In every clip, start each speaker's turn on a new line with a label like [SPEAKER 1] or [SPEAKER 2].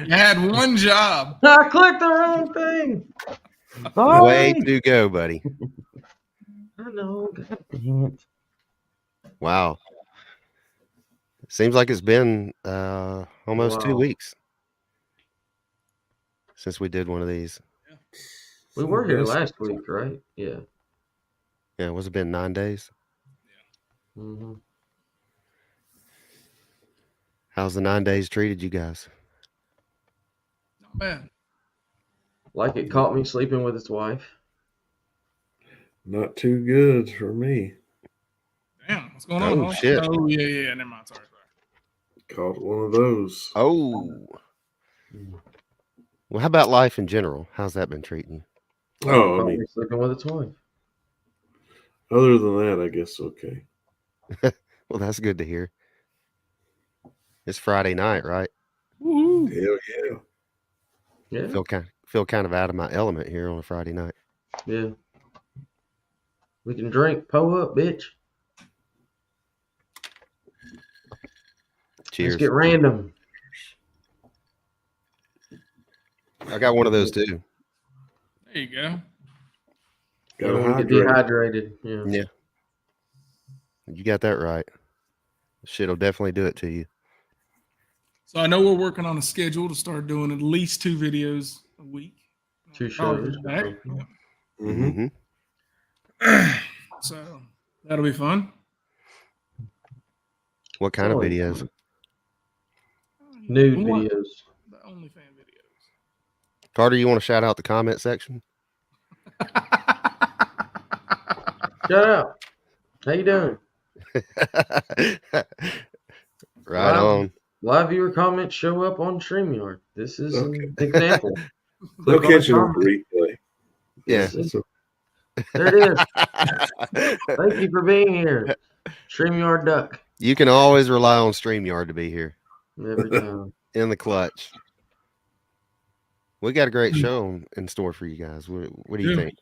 [SPEAKER 1] You had one job.
[SPEAKER 2] I clicked the wrong thing.
[SPEAKER 3] Way to go, buddy.
[SPEAKER 2] I know. God dang it.
[SPEAKER 3] Wow. Seems like it's been almost 2 weeks since we did one of these.
[SPEAKER 2] We were here last week, right? Yeah.
[SPEAKER 3] Yeah, was it been 9 days?
[SPEAKER 1] Yeah.
[SPEAKER 2] Mm-hmm.
[SPEAKER 3] How's the 9 days treated you guys?
[SPEAKER 1] Not bad.
[SPEAKER 2] Like it caught me sleeping with his wife.
[SPEAKER 4] Not too good for me.
[SPEAKER 1] Damn, what's going on?
[SPEAKER 3] Oh, shit.
[SPEAKER 1] Oh, yeah. Never mind. Sorry.
[SPEAKER 4] Caught one of those.
[SPEAKER 3] Oh. Well, how about life in general? How's that been treating you?
[SPEAKER 4] Oh, I mean,
[SPEAKER 2] sleeping with his wife.
[SPEAKER 4] Other than that, I guess okay.
[SPEAKER 3] Well, that's good to hear. It's Friday night, right?
[SPEAKER 1] Woo-hoo.
[SPEAKER 4] Hell yeah.
[SPEAKER 2] Yeah.
[SPEAKER 3] Feel kind of out of my element here on a Friday night.
[SPEAKER 2] Yeah. We can drink. Pull up, bitch.
[SPEAKER 3] Cheers.
[SPEAKER 2] Let's get random.
[SPEAKER 3] I got one of those too.
[SPEAKER 1] There you go.
[SPEAKER 4] Gotta
[SPEAKER 2] Get dehydrated. Yeah.
[SPEAKER 3] Yeah. You got that right. Shit'll definitely do it to you.
[SPEAKER 1] So I know we're working on a schedule to start doing at least 2 videos a week.
[SPEAKER 2] 2 shows.
[SPEAKER 1] Back.
[SPEAKER 4] Mm-hmm.
[SPEAKER 1] So that'll be fun.
[SPEAKER 3] What kind of videos?
[SPEAKER 2] Nude videos.
[SPEAKER 1] The OnlyFans videos.
[SPEAKER 3] Carter, you want to shout out the comment section?
[SPEAKER 2] Shut up. How you doing?
[SPEAKER 3] Right on.
[SPEAKER 2] Live viewer comments show up on StreamYard. This is an example.
[SPEAKER 4] They'll catch it on the replay.
[SPEAKER 3] Yeah.
[SPEAKER 2] There it is. Thank you for being here. StreamYard duck.
[SPEAKER 3] You can always rely on StreamYard to be here.
[SPEAKER 2] Every time.
[SPEAKER 3] In the clutch. We got a great show in store for you guys. What do you think?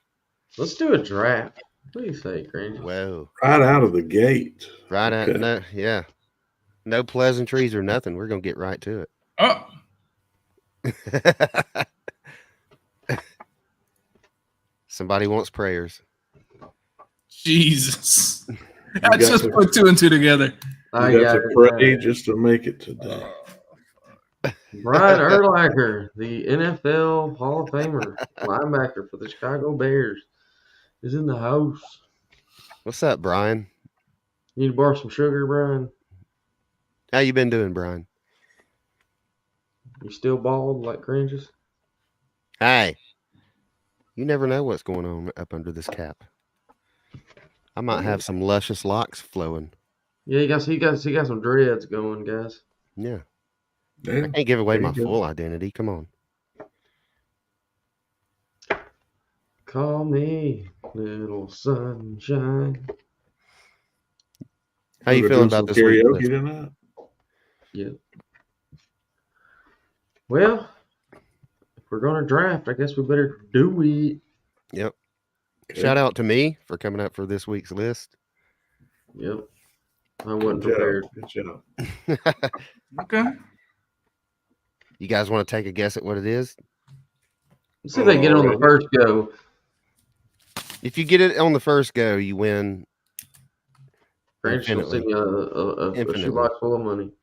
[SPEAKER 2] Let's do a draft. What do you say, Granger?
[SPEAKER 3] Whoa.
[SPEAKER 4] Right out of the gate.
[SPEAKER 3] Right out. No, yeah. No pleasantries or nothing. We're going to get right to it.
[SPEAKER 1] Oh.
[SPEAKER 3] Somebody wants prayers.
[SPEAKER 1] Jesus. I just put 2 and 2 together.
[SPEAKER 4] I got to pray just to make it today.
[SPEAKER 2] Brian Urlacher, the NFL Hall of Famer, linebacker for the Chicago Bears, is in the house.
[SPEAKER 3] What's up, Brian?
[SPEAKER 2] You need to borrow some sugar, Brian?
[SPEAKER 3] How you been doing, Brian?
[SPEAKER 2] You still bald like Granges?
[SPEAKER 3] Hey, you never know what's going on up under this cap. I might have some luscious locks flowing.
[SPEAKER 2] Yeah, he got some dreads going, guys.
[SPEAKER 3] Yeah.
[SPEAKER 4] Yeah.
[SPEAKER 3] I can't give away my full identity. Come on.
[SPEAKER 2] Call me little sunshine.
[SPEAKER 3] How you feeling about this
[SPEAKER 4] karaoke tonight?
[SPEAKER 2] Yeah. Well, if we're gonna draft, I guess we better do it.
[SPEAKER 3] Yep. Okay. Shout out to me for coming up for this week's list.
[SPEAKER 2] Yep. I wasn't prepared.
[SPEAKER 4] Good job.
[SPEAKER 1] Okay.
[SPEAKER 3] You guys want to take a guess at what it is?
[SPEAKER 2] Let's see if they get it on the first go.
[SPEAKER 3] If you get it on the first go, you win.
[SPEAKER 2] Branch will send you a shoebox full of money.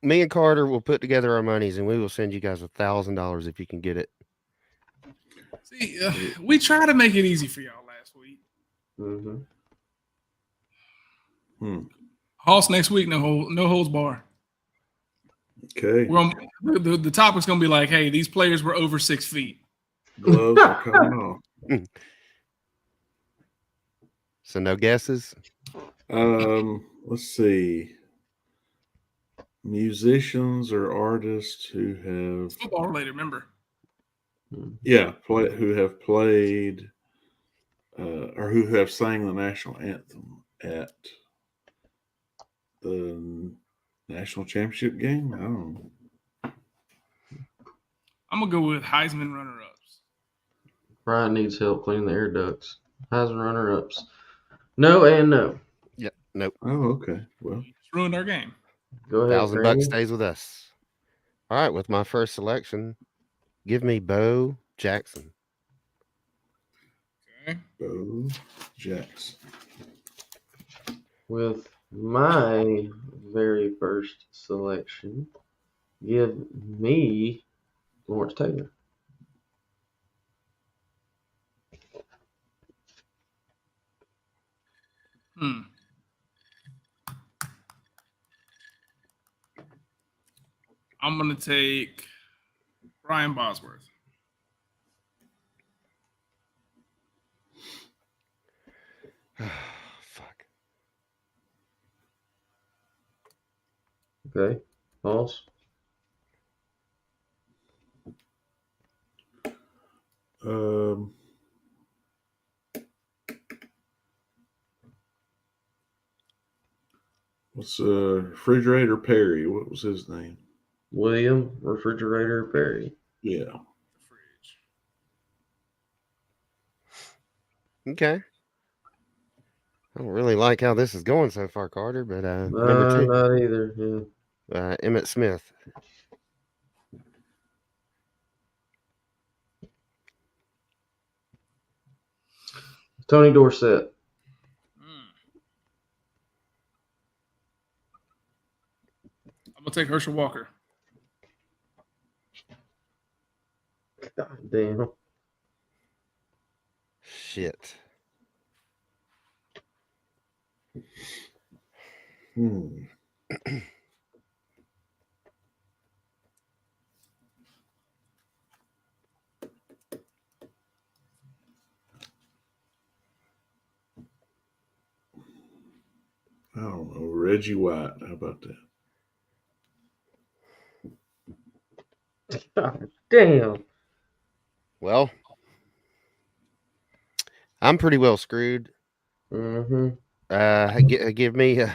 [SPEAKER 3] Me and Carter will put together our monies, and we will send you guys $1,000 if you can get it.
[SPEAKER 1] See, we tried to make it easy for y'all last week. Hoss next week, no holds bar.
[SPEAKER 4] Okay.
[SPEAKER 1] The topic's gonna be like, hey, these players were over 6 feet.
[SPEAKER 4] Gloves are coming off.
[SPEAKER 3] So no guesses?
[SPEAKER 4] Let's see. Musicians or artists who have
[SPEAKER 1] football related, remember?
[SPEAKER 4] Yeah, who have played or who have sang the national anthem at the national championship game. I don't know.
[SPEAKER 1] I'm gonna go with Heisman runner-ups.
[SPEAKER 2] Brian needs help cleaning the air ducts. Heisman runner-ups. No and no.
[SPEAKER 3] Yep. Nope.
[SPEAKER 4] Oh, okay. Well,
[SPEAKER 1] it's ruined our game.
[SPEAKER 2] Go ahead,
[SPEAKER 3] $1,000
[SPEAKER 2] Granny.
[SPEAKER 3] stays with us. All right, with my first selection, give me Bo Jackson.
[SPEAKER 1] Okay.
[SPEAKER 4] Bo Jackson.
[SPEAKER 2] With my very first selection, give me Lawrence Taylor.
[SPEAKER 1] I'm gonna take Brian Bosworth.
[SPEAKER 3] Fuck.
[SPEAKER 2] Okay. False.
[SPEAKER 4] What's Refrigerator Perry? What was his name?
[SPEAKER 2] William Refrigerator Perry.
[SPEAKER 4] Yeah.
[SPEAKER 1] Fridge.
[SPEAKER 3] Okay. I don't really like how this is going so far, Carter, but number 2,
[SPEAKER 2] Not either. Yeah.
[SPEAKER 3] Emmett Smith.
[SPEAKER 2] Tony Dorsett.
[SPEAKER 1] I'm gonna take Herschel Walker.
[SPEAKER 2] God damn.
[SPEAKER 3] Shit.
[SPEAKER 4] I don't know. Reggie White. How about that?
[SPEAKER 2] God damn.
[SPEAKER 3] Well, I'm pretty well screwed.
[SPEAKER 2] Mm-hmm.
[SPEAKER 3] Give me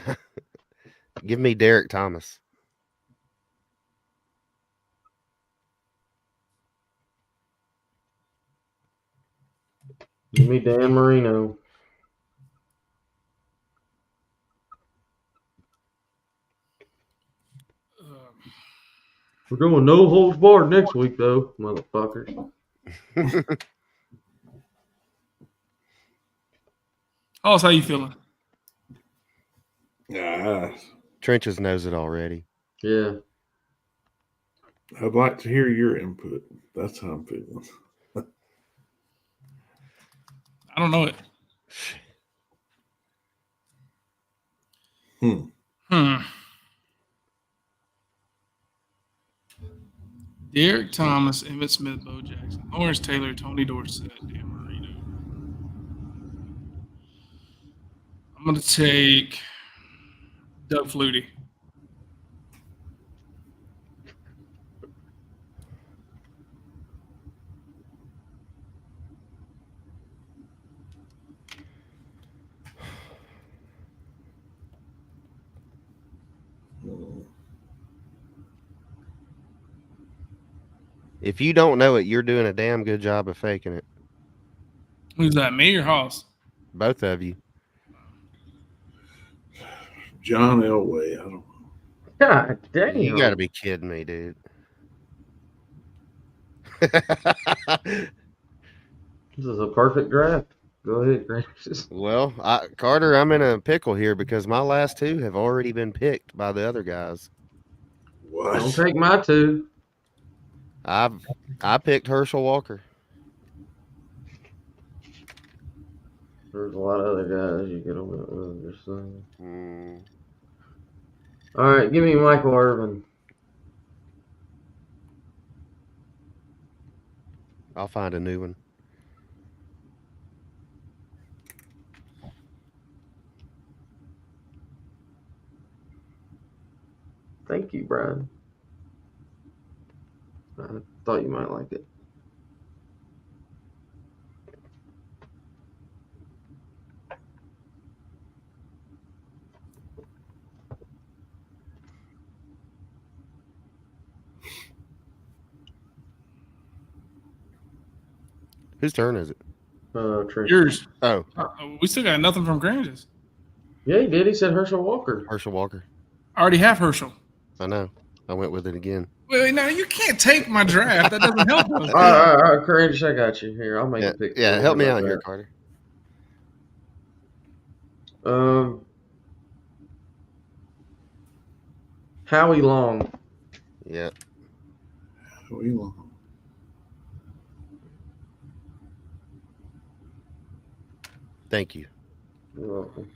[SPEAKER 3] give me Derek Thomas.
[SPEAKER 2] Give me Dan Marino. We're going no holds barred next week, though, motherfuckers.
[SPEAKER 1] Hoss, how you feeling?
[SPEAKER 4] Yeah.
[SPEAKER 3] Trenches knows it already.
[SPEAKER 2] Yeah.
[SPEAKER 4] I'd like to hear your input. That's how I'm feeling.
[SPEAKER 1] I don't know it. Derek Thomas, Emmett Smith, Bo Jackson, Lawrence Taylor, Tony Dorsett, Dan Marino. I'm gonna take Doug Flutie.
[SPEAKER 3] If you don't know it, you're doing a damn good job of faking it.
[SPEAKER 1] Who's that? Me or Hoss?
[SPEAKER 3] Both of you.
[SPEAKER 4] John Elway. I don't know.
[SPEAKER 2] God damn.
[SPEAKER 3] You got to be kidding me, dude.
[SPEAKER 2] This is a perfect draft. Go ahead, Francis.
[SPEAKER 3] Well, Carter, I'm in a pickle here because my last 2 have already been picked by the other guys.
[SPEAKER 4] What?
[SPEAKER 2] Don't take my 2.
[SPEAKER 3] I picked Herschel Walker.
[SPEAKER 2] There's a lot of other guys you could have went with. Just saying.
[SPEAKER 3] Mm.
[SPEAKER 2] All right, give me Michael Irvin.
[SPEAKER 3] I'll find a new one.
[SPEAKER 2] Thank you, Brian. I thought you might like it.
[SPEAKER 3] Whose turn is it?
[SPEAKER 2] Trent.
[SPEAKER 1] Yours.
[SPEAKER 3] Oh,
[SPEAKER 1] We still got nothing from Granges.
[SPEAKER 2] Yeah, he did. He said Herschel Walker.
[SPEAKER 3] Herschel Walker.
[SPEAKER 1] I already have Herschel.
[SPEAKER 3] I know. I went with it again.
[SPEAKER 1] Wait, no, you can't take my draft. That doesn't help us.
[SPEAKER 2] All right, Courage, I got you. Here, I'll make
[SPEAKER 3] Yeah,
[SPEAKER 2] a pick.
[SPEAKER 3] yeah.
[SPEAKER 2] for
[SPEAKER 3] Help
[SPEAKER 2] you
[SPEAKER 3] me
[SPEAKER 2] about
[SPEAKER 3] out here,
[SPEAKER 2] that.
[SPEAKER 3] Carter.
[SPEAKER 2] Howie Long.
[SPEAKER 3] Yeah.
[SPEAKER 4] We long.
[SPEAKER 3] Thank you.
[SPEAKER 2] You're welcome.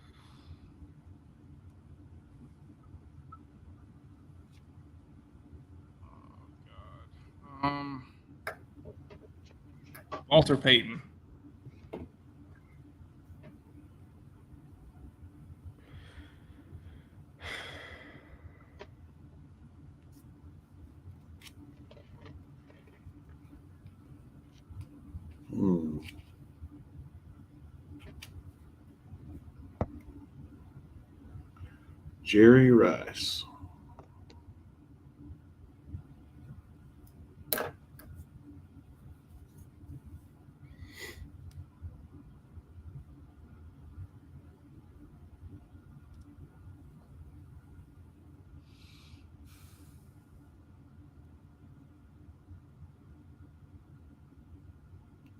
[SPEAKER 1] Um, Walter Payton.
[SPEAKER 4] Jerry Rice.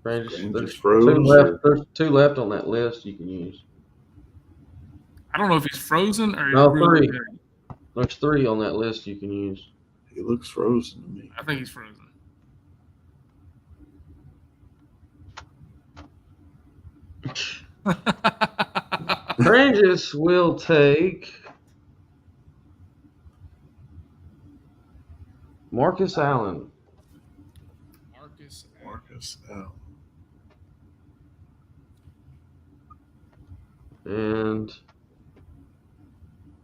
[SPEAKER 2] Range,
[SPEAKER 4] Range
[SPEAKER 2] there's
[SPEAKER 4] is froze,
[SPEAKER 2] two left.
[SPEAKER 4] or-
[SPEAKER 2] There's two left on that list you can use.
[SPEAKER 1] I don't know if he's frozen or
[SPEAKER 2] No,
[SPEAKER 1] really
[SPEAKER 2] three.
[SPEAKER 1] dead.
[SPEAKER 2] There's three on that list you can use.
[SPEAKER 4] He looks frozen to me.
[SPEAKER 1] I think he's frozen.
[SPEAKER 2] Ranges will take Marcus Allen.
[SPEAKER 4] Marcus Allen.
[SPEAKER 2] And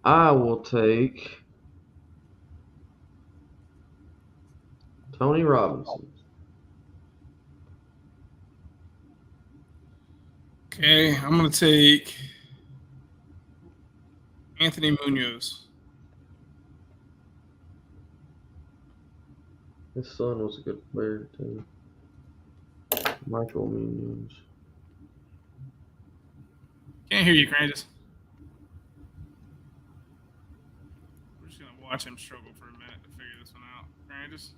[SPEAKER 2] I will take Tony Robinson.
[SPEAKER 1] Okay, I'm gonna take Anthony Munoz.
[SPEAKER 2] His son was a good player too. Michael Munoz.
[SPEAKER 1] Can't hear you, Crandis. We're just gonna watch him struggle for a minute to figure this one out. Crandis.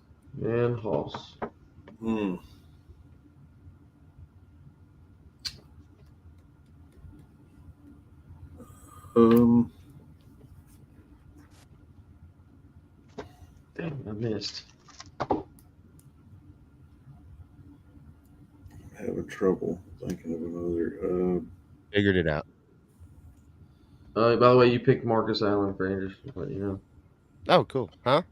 [SPEAKER 2] And Hoss. Damn, I missed.
[SPEAKER 4] Having trouble thinking of another.
[SPEAKER 3] Figured it out.
[SPEAKER 2] By the way, you picked Marcus Allen for Rangers. Let you know.
[SPEAKER 3] Oh, cool. Huh?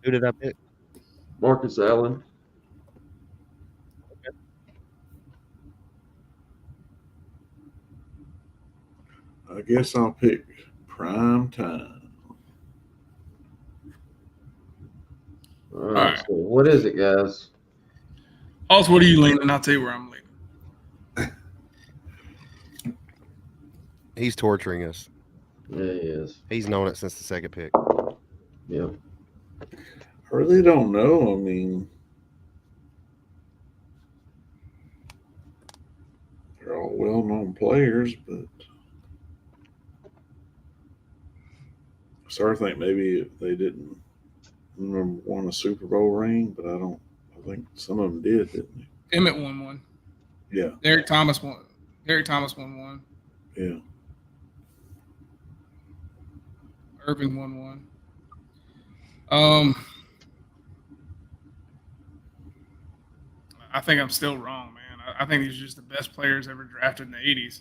[SPEAKER 3] Who did I pick?
[SPEAKER 2] Marcus Allen.
[SPEAKER 4] I guess I'll pick Prime Time.
[SPEAKER 2] All
[SPEAKER 1] right.
[SPEAKER 2] So what is it, guys?
[SPEAKER 1] Also, what are you leaning? I'll tell you where I'm leaning.
[SPEAKER 3] He's torturing us.
[SPEAKER 2] Yeah, he is.
[SPEAKER 3] He's known it since the second pick.
[SPEAKER 2] Yeah.
[SPEAKER 4] I really don't know. I mean, they're all well-known players, but I started to think maybe if they didn't won a Super Bowl ring, but I think some of them did, didn't they?
[SPEAKER 1] Emmett won one.
[SPEAKER 4] Yeah.
[SPEAKER 1] Derek Thomas won. Derek Thomas won one.
[SPEAKER 4] Yeah.
[SPEAKER 1] Irving won one. I think I'm still wrong, man. I think these are just the best players ever drafted in the 80s.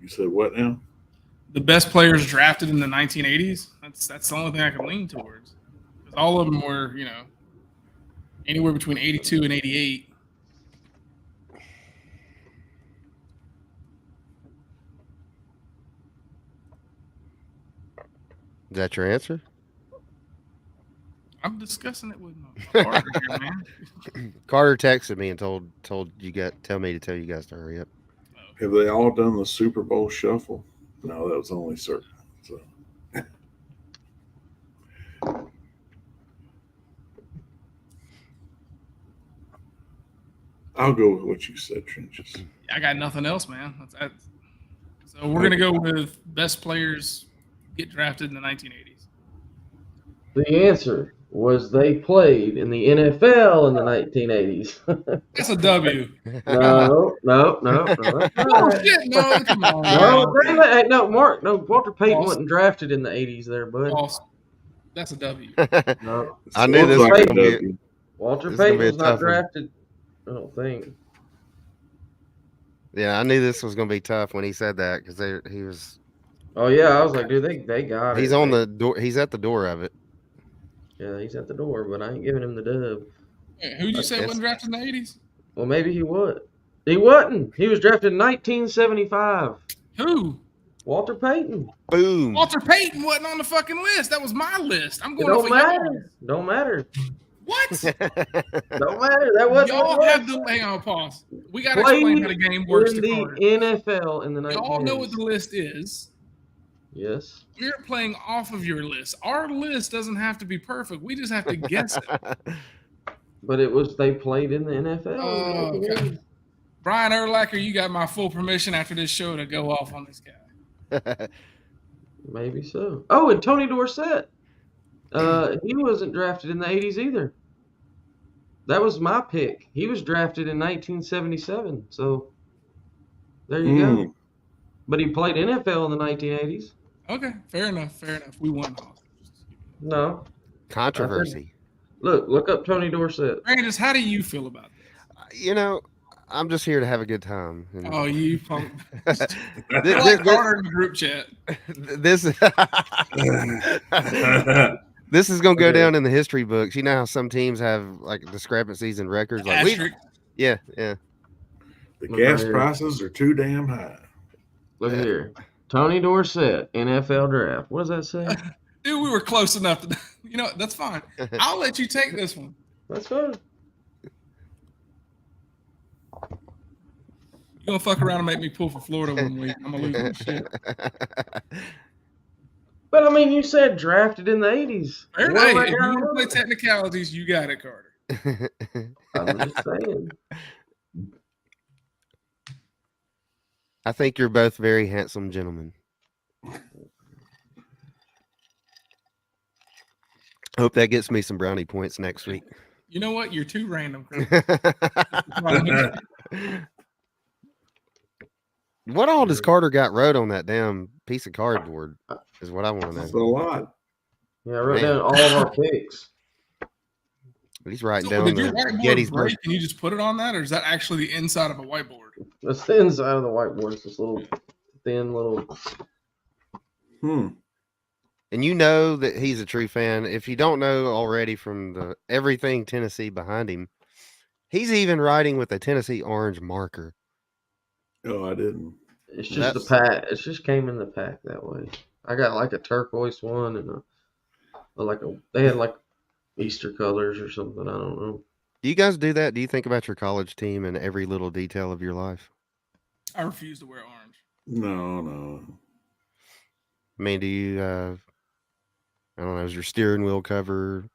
[SPEAKER 4] You said what now?
[SPEAKER 1] The best players drafted in the 1980s. That's the only thing I can lean towards. Because all of them were, anywhere between 82 and 88.
[SPEAKER 3] Is that your answer?
[SPEAKER 1] I'm discussing it with my partner here, man.
[SPEAKER 3] Carter texted me and told me to tell you guys to hurry up.
[SPEAKER 4] Have they all done the Super Bowl shuffle? No, that was only certain. So. I'll go with what you said, Trenches.
[SPEAKER 1] I got nothing else, man. So we're gonna go with best players get drafted in the 1980s.
[SPEAKER 2] The answer was they played in the NFL in the 1980s.
[SPEAKER 1] That's a W.
[SPEAKER 2] No. That's not
[SPEAKER 1] Oh
[SPEAKER 2] right.
[SPEAKER 1] shit! No, come on.
[SPEAKER 2] No,
[SPEAKER 1] man.
[SPEAKER 2] hey, no, Mark. No, Walter Payton
[SPEAKER 1] False.
[SPEAKER 2] wasn't drafted in the 80s there, bud.
[SPEAKER 1] False. That's a W.
[SPEAKER 2] No.
[SPEAKER 3] I knew this
[SPEAKER 2] Walter
[SPEAKER 3] was
[SPEAKER 2] Payton-
[SPEAKER 3] going to be.
[SPEAKER 2] Walter
[SPEAKER 3] This is gonna
[SPEAKER 2] Payton
[SPEAKER 3] be a
[SPEAKER 2] was not
[SPEAKER 3] tough one.
[SPEAKER 2] drafted, I don't think.
[SPEAKER 3] Yeah, I knew this was going to be tough when he said that because he was.
[SPEAKER 2] Oh, yeah, I was like, dude, they got it.
[SPEAKER 3] He's on the door. He's at the door of it.
[SPEAKER 2] Yeah, he's at the door, but I ain't giving him the dub.
[SPEAKER 1] Wait, who'd you say
[SPEAKER 3] Yes.
[SPEAKER 1] wasn't drafted in the 80s?
[SPEAKER 2] Well, maybe he would. He wasn't. He was drafted in 1975.
[SPEAKER 1] Who?
[SPEAKER 2] Walter Payton.
[SPEAKER 3] Boom.
[SPEAKER 1] Walter Payton wasn't on the fucking list. That was my list. I'm
[SPEAKER 2] It
[SPEAKER 1] going off
[SPEAKER 2] don't
[SPEAKER 1] of
[SPEAKER 2] matter.
[SPEAKER 1] y'all.
[SPEAKER 2] Don't matter.
[SPEAKER 1] What?
[SPEAKER 2] Don't matter. That wasn't
[SPEAKER 1] Y'all
[SPEAKER 2] what it
[SPEAKER 1] have
[SPEAKER 2] was.
[SPEAKER 1] the hang on, pause. We gotta
[SPEAKER 2] Played
[SPEAKER 1] explain how the game works
[SPEAKER 2] in
[SPEAKER 1] to
[SPEAKER 2] the
[SPEAKER 1] Carter.
[SPEAKER 2] NFL in the 1980s.
[SPEAKER 1] Y'all know what the list is.
[SPEAKER 2] Yes.
[SPEAKER 1] We're playing off of your list. Our list doesn't have to be perfect. We just have to guess it.
[SPEAKER 2] But it was they played in the NFL.
[SPEAKER 1] Oh, okay. Brian Urlacher, you got my full permission after this show to go off on this guy.
[SPEAKER 2] Maybe so. Oh, and Tony Dorsett. He wasn't drafted in the 80s either. That was my pick. He was drafted in 1977. So there you go. But he played NFL in the 1980s.
[SPEAKER 1] Okay, fair enough. Fair enough. We won.
[SPEAKER 2] No.
[SPEAKER 3] Controversy.
[SPEAKER 2] Look up Tony Dorsett.
[SPEAKER 1] Brandis, how do you feel about this?
[SPEAKER 3] You know, I'm just here to have a good time. And
[SPEAKER 1] Oh, you punk.
[SPEAKER 3] this,
[SPEAKER 1] Like Carter in the group chat.
[SPEAKER 3] this this is gonna go down in the history books. You know how some teams have like discrepancies in records. Like
[SPEAKER 1] Asterisk.
[SPEAKER 3] yeah.
[SPEAKER 4] The gas prices are too damn high.
[SPEAKER 2] Look here. Tony Dorsett, NFL draft. What does that say?
[SPEAKER 1] Dude, we were close enough to, you know, that's fine. I'll let you take this one.
[SPEAKER 2] That's fine.
[SPEAKER 1] You're gonna fuck around and make me pull for Florida one week. I'm gonna lose my shit.
[SPEAKER 2] But I mean, you said drafted in the 80s.
[SPEAKER 1] Fair
[SPEAKER 2] What am
[SPEAKER 1] play.
[SPEAKER 2] I
[SPEAKER 1] If you
[SPEAKER 2] down
[SPEAKER 1] want to play
[SPEAKER 2] with?
[SPEAKER 1] technicalities, you got it, Carter.
[SPEAKER 2] I'm just saying.
[SPEAKER 3] I think you're both very handsome gentlemen. Hope that gets me some brownie points next week.
[SPEAKER 1] You know what? You're too random, Chris.
[SPEAKER 3] What all does Carter got wrote on that damn piece of cardboard? Is what I want to
[SPEAKER 4] That's
[SPEAKER 3] know.
[SPEAKER 4] a lot.
[SPEAKER 2] Yeah, I wrote
[SPEAKER 3] Man.
[SPEAKER 2] down all of our picks.
[SPEAKER 3] He's writing
[SPEAKER 1] So
[SPEAKER 3] down
[SPEAKER 1] did your
[SPEAKER 3] the
[SPEAKER 1] whiteboard
[SPEAKER 3] Gettysburg.
[SPEAKER 1] break and you just put it on that, or is that actually the inside of a whiteboard?
[SPEAKER 2] That's the inside of the whiteboard. It's this little thin little.
[SPEAKER 3] And you know that he's a true fan. If you don't know already from the everything Tennessee behind him, he's even writing with a Tennessee orange marker.
[SPEAKER 4] Oh, I didn't.
[SPEAKER 2] It's just the pack. It just came in the pack that way. I got like a turquoise one and they had like Easter colors or something. I don't know.
[SPEAKER 3] Do you guys do that? Do you think about your college team and every little detail of your life?
[SPEAKER 1] I refuse to wear orange.
[SPEAKER 4] No.
[SPEAKER 3] I mean, do you, I don't know, is your steering wheel cover?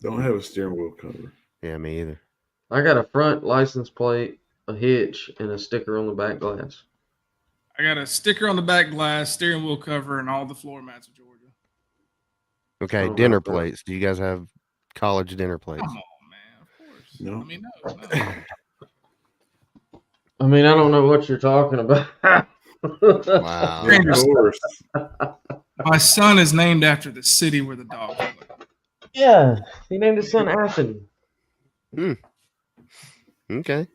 [SPEAKER 4] Don't have a steering wheel cover.
[SPEAKER 3] Yeah, me either.
[SPEAKER 2] I got a front license plate, a hitch, and a sticker on the back glass.
[SPEAKER 1] I got a sticker on the back glass, steering wheel cover, and all the floor mats of Georgia.
[SPEAKER 3] Okay,
[SPEAKER 2] Oh,
[SPEAKER 3] dinner
[SPEAKER 2] okay.
[SPEAKER 3] plates. Do you guys have college dinner plates?
[SPEAKER 1] Come on, man. Of course.
[SPEAKER 4] No.
[SPEAKER 1] I mean, no.
[SPEAKER 2] I mean, I don't know what you're talking about.
[SPEAKER 3] Wow.
[SPEAKER 1] Stranger
[SPEAKER 4] Of course.
[SPEAKER 1] My son is named after the city where the dog lives.
[SPEAKER 2] Yeah, he named his son Athen.
[SPEAKER 3] Okay.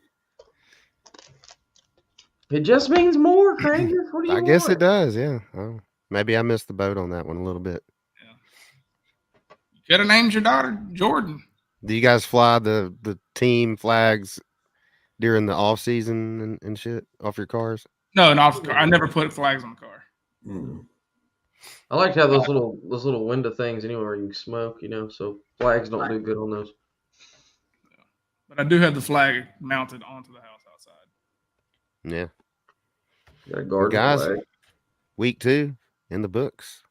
[SPEAKER 2] It just means more, Granger. What do you
[SPEAKER 3] I guess
[SPEAKER 2] want?
[SPEAKER 3] it does, yeah. Oh, maybe I missed the boat on that one a little bit.
[SPEAKER 1] You could have named your daughter Jordan.
[SPEAKER 3] Do you guys fly the team flags during the off season and shit off your cars?
[SPEAKER 1] No, not the car. I never put flags on the car.
[SPEAKER 2] I like to have those little window things anywhere you can smoke, so flags don't do good on those.
[SPEAKER 1] But I do have the flag mounted onto the house outside.
[SPEAKER 3] Yeah.
[SPEAKER 2] You got a garden
[SPEAKER 3] Guys,
[SPEAKER 2] flag.
[SPEAKER 3] week 2 in the books.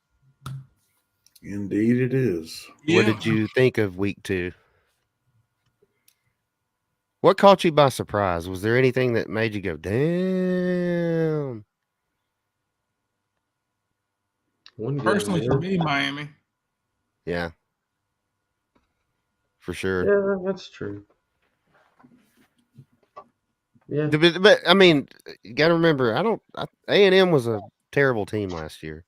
[SPEAKER 4] Indeed, it is.
[SPEAKER 3] What did you think of week 2? What caught you by surprise? Was there anything that made you go, damn?
[SPEAKER 2] One game,
[SPEAKER 1] Personally, for
[SPEAKER 2] man.
[SPEAKER 1] me, Miami.
[SPEAKER 3] Yeah, for sure.
[SPEAKER 2] Yeah, that's true. Yeah.
[SPEAKER 3] But I mean, you got to remember, A&M was a terrible team last year.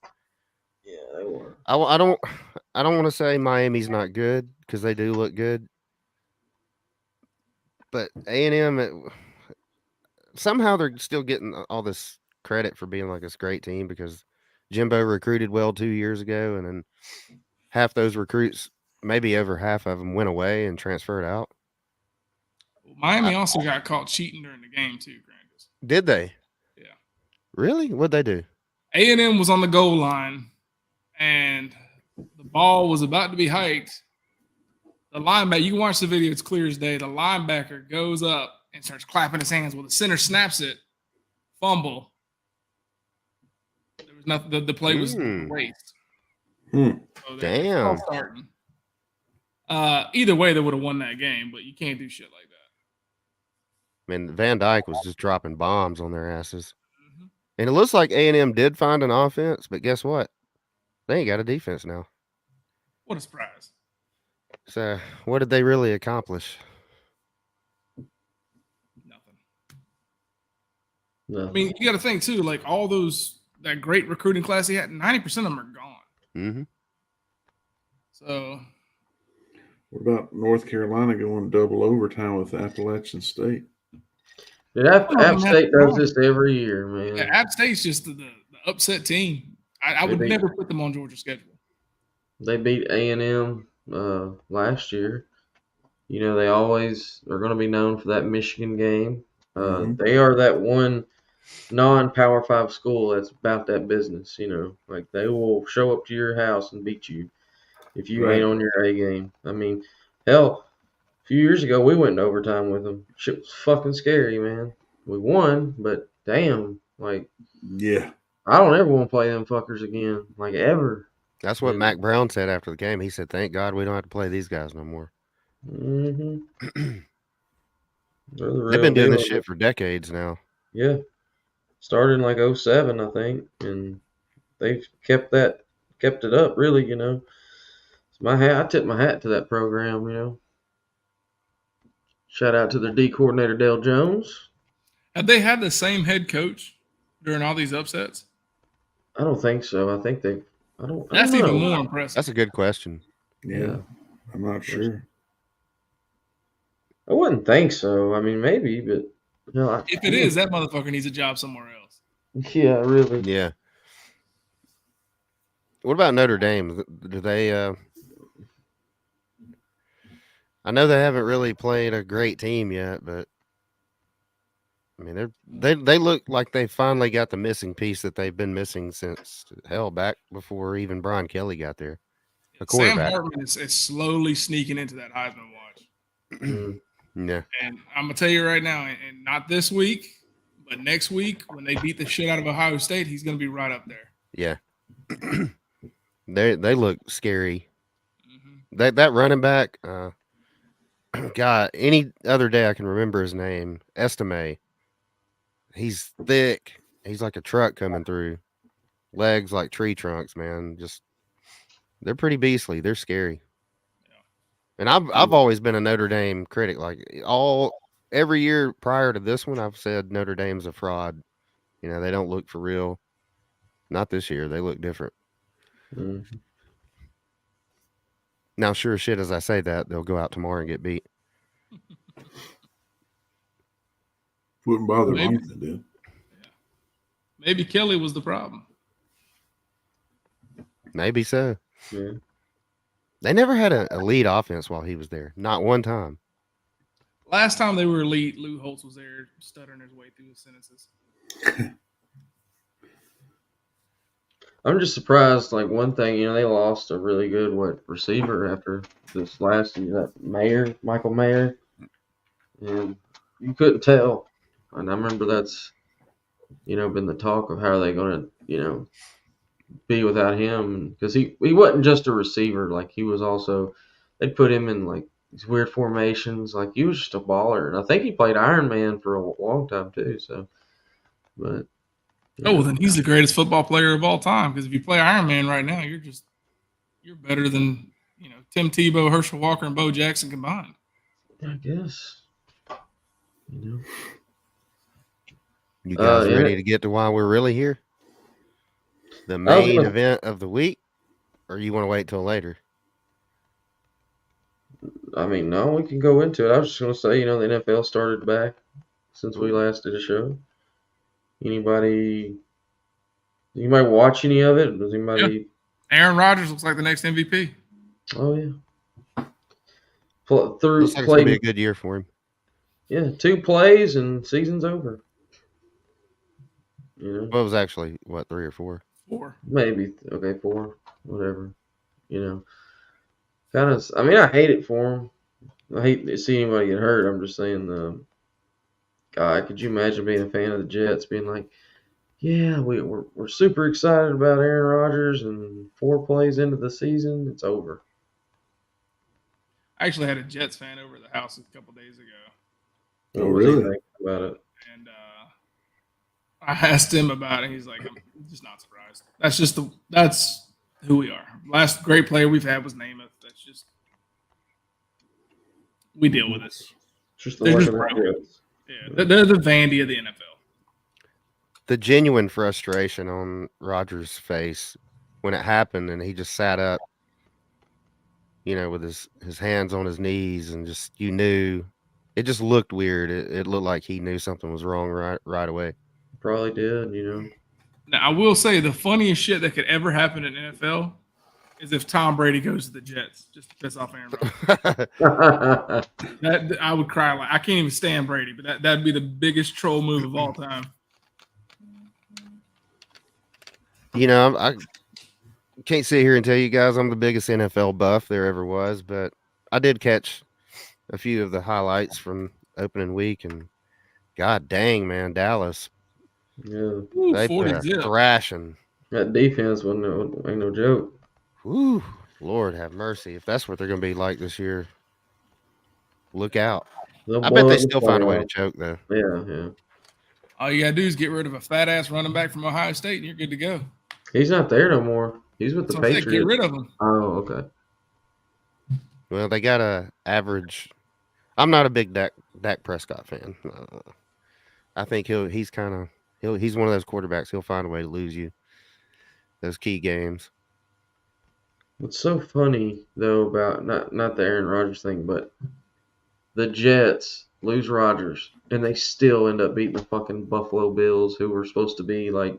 [SPEAKER 2] Yeah, they were.
[SPEAKER 3] I don't want to say Miami's not good because they do look good, but A&M somehow they're still getting all this credit for being like this great team because Jimbo recruited well 2 years ago, and then half those recruits, maybe over half of them, went away and transferred out.
[SPEAKER 1] Miami also got caught cheating during the game too, Grandis.
[SPEAKER 3] Did they?
[SPEAKER 1] Yeah.
[SPEAKER 3] Really? What'd they do?
[SPEAKER 1] A&M was on the goal line, and the ball was about to be hiked. The linebacker, you can watch the video, it's clear as day. The linebacker goes up and starts clapping his hands. Well, the center snaps it, fumble. There was nothing. The play was a waste.
[SPEAKER 4] Hmm.
[SPEAKER 1] So
[SPEAKER 3] Damn.
[SPEAKER 1] starting. Either way, they would have won that game, but you can't do shit like that.
[SPEAKER 3] I mean, Van Dyke was just dropping bombs on their asses.
[SPEAKER 1] Mm-hmm.
[SPEAKER 3] And it looks like A&M did find an offense, but guess what? They ain't got a defense now.
[SPEAKER 1] What a surprise.
[SPEAKER 3] So, what did they really accomplish?
[SPEAKER 1] Nothing.
[SPEAKER 2] No.
[SPEAKER 1] I mean, you got to think too. Like all that great recruiting class he had, 90% of them are gone.
[SPEAKER 3] Mm-hmm.
[SPEAKER 1] So,
[SPEAKER 4] What about North Carolina going double overtime with Appalachian State?
[SPEAKER 2] Dude, App State does this every year, man.
[SPEAKER 1] Yeah, App State's just the upset team. I would never put them on Georgia's schedule.
[SPEAKER 2] They beat A&M last year. You know, they always are going to be known for that Michigan game. They are that one non-Power 5 school that's about that business, you know. Like, they will show up to your house and beat you if you ain't on your A game. I mean, hell, a few years ago, we went in overtime with them. Shit was fucking scary, man. We won, but damn, like,
[SPEAKER 4] Yeah.
[SPEAKER 2] I don't ever want to play them fuckers again, like, ever.
[SPEAKER 3] That's what Mac Brown said after the game. He said, thank God we don't have to play these guys no more.
[SPEAKER 2] Mm-hmm.
[SPEAKER 3] They've been doing this shit for decades now.
[SPEAKER 2] Yeah. Started in like 07, I think, and they've kept it up, really, you know. It's I tip my hat to that program, you know. Shout out to their D coordinator, Dale Jones.
[SPEAKER 1] Have they had the same head coach during all these upsets?
[SPEAKER 2] I don't think so. I think
[SPEAKER 1] That's
[SPEAKER 2] I don't
[SPEAKER 1] even
[SPEAKER 2] know.
[SPEAKER 1] more impressive.
[SPEAKER 3] That's a good question.
[SPEAKER 4] Yeah. I'm not sure.
[SPEAKER 2] I wouldn't think so. I mean, maybe, but no.
[SPEAKER 1] If it is, that motherfucker needs a job somewhere else.
[SPEAKER 2] Yeah, really.
[SPEAKER 3] Yeah. What about Notre Dame? Do they I know they haven't really played a great team yet, but I mean they look like they finally got the missing piece that they've been missing since back before even Brian Kelly got there.
[SPEAKER 1] Sam Hartman is slowly sneaking into that Heisman watch.
[SPEAKER 3] Yeah.
[SPEAKER 1] And I'm gonna tell you right now, and not this week, but next week when they beat the shit out of Ohio State, he's gonna be right up there.
[SPEAKER 3] Yeah. They look scary. Mm-hmm. That running back, God, any other day I can remember his name, Estime. He's thick. He's like a truck coming through. Legs like tree trunks, man. Just they're pretty beastly. They're scary. And I've always been a Notre Dame critic. Like every year prior to this one, I've said Notre Dame's a fraud. You know, they don't look for real. Not this year. They look different.
[SPEAKER 2] Mm-hmm.
[SPEAKER 3] Now, sure as shit as I say that, they'll go out tomorrow and get beat.
[SPEAKER 4] Wouldn't bother me if they did.
[SPEAKER 1] Yeah. Maybe Kelly was the problem.
[SPEAKER 3] Maybe so.
[SPEAKER 2] Yeah.
[SPEAKER 3] They never had an elite offense while he was there. Not one time.
[SPEAKER 1] Last time they were elite, Lou Holtz was there stuttering his way through his sentences.
[SPEAKER 2] I'm just surprised. Like, one thing, you know, they lost a really good receiver after this last year, that Michael Mayer, and you couldn't tell. And I remember that's, you know, been the talk of how they're going to, you know, be without him, because he wasn't just a receiver. Like, he was also, they'd put him in like these weird formations. Like he was just a baller, and I think he played Iron Man for a long time too. So, but
[SPEAKER 1] Oh, well, then he's the greatest football player of all time. Because if you play Iron Man right now, you're better than Tim Tebow, Herschel Walker, and Bo Jackson combined.
[SPEAKER 2] I guess.
[SPEAKER 3] You guys
[SPEAKER 2] Yeah.
[SPEAKER 3] ready to get to why we're really here? The main event of the week, or you want to wait till later?
[SPEAKER 2] I mean, no, we can go into it. I was just gonna say, the NFL started back since we last did a show. Anybody watch any of it? Does anybody?
[SPEAKER 1] Yeah. Aaron Rodgers looks like the next MVP.
[SPEAKER 2] Oh yeah.
[SPEAKER 3] Looks like it's gonna be a good year for him.
[SPEAKER 2] Yeah, 2 plays and season's over.
[SPEAKER 3] Well, it was actually 3 or 4?
[SPEAKER 1] 4.
[SPEAKER 2] Maybe. Okay, 4. Whatever. Kind of. I mean, I hate it for him. I hate to see anybody get hurt. I'm just saying, God, could you imagine being a fan of the Jets, being like, yeah, we're super excited about Aaron Rodgers, and 4 plays into the season, it's over.
[SPEAKER 1] I actually had a Jets fan over at the house a couple days ago.
[SPEAKER 4] Oh, really?
[SPEAKER 2] About it.
[SPEAKER 1] And I asked him about it. He's like, I'm just not surprised. That's who we are. Last great player we've had was Namath. That's just we deal with it. They're just broken. Yeah, they're the Vandy of the NFL.
[SPEAKER 3] The genuine frustration on Rodgers' face when it happened, and he just sat up, with his hands on his knees, and just it just looked weird. It looked like he knew something was wrong right away.
[SPEAKER 2] Probably did,
[SPEAKER 1] Now I will say the funniest shit that could ever happen in NFL is if Tom Brady goes to the Jets just to piss off Aaron Rodgers. That I would cry. Like I can't even stand Brady, but that'd be the biggest troll move of all time.
[SPEAKER 3] I can't sit here and tell you guys I'm the biggest NFL buff there ever was, but I did catch a few of the highlights from opening week, and God dang, man, Dallas.
[SPEAKER 2] Yeah.
[SPEAKER 3] They put a thrashing.
[SPEAKER 2] That defense ain't no joke.
[SPEAKER 3] Woo, Lord have mercy. If that's what they're going to be like this year, look out. I bet they still find a way to choke, though.
[SPEAKER 2] Yeah.
[SPEAKER 1] All you got to do is get rid of a fat-ass running back from Ohio State, and you're good to go.
[SPEAKER 2] He's not there no more. He's with the Patriots.
[SPEAKER 1] Get rid of him.
[SPEAKER 2] Oh, okay.
[SPEAKER 3] Well, they got a average. I'm not a big Dak Prescott fan. I think he's one of those quarterbacks. He'll find a way to lose you those key games.
[SPEAKER 2] What's so funny though about not the Aaron Rodgers thing, but the Jets lose Rodgers and they still end up beating the fucking Buffalo Bills, who were supposed to be like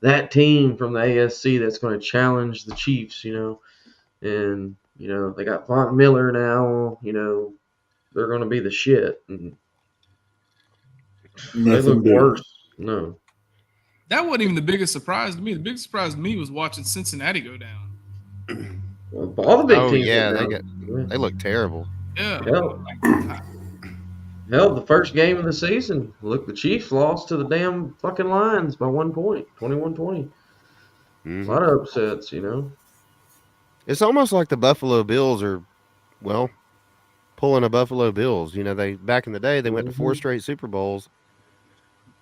[SPEAKER 2] that team from the AFC that's going to challenge the Chiefs, and they got Von Miller now, they're going to be the shit, and they look worse. No,
[SPEAKER 1] that wasn't even the biggest surprise to me. The biggest surprise to me was watching Cincinnati go down.
[SPEAKER 2] Well, all the big teams.
[SPEAKER 3] They look terrible.
[SPEAKER 1] Yeah.
[SPEAKER 2] Hell, the first game of the season, look, the Chiefs lost to the damn fucking Lions by 1 point, 21-20. A lot of upsets,
[SPEAKER 3] It's almost like the Buffalo Bills are, pulling a Buffalo Bills. They back in the day they went to 4 straight Super Bowls,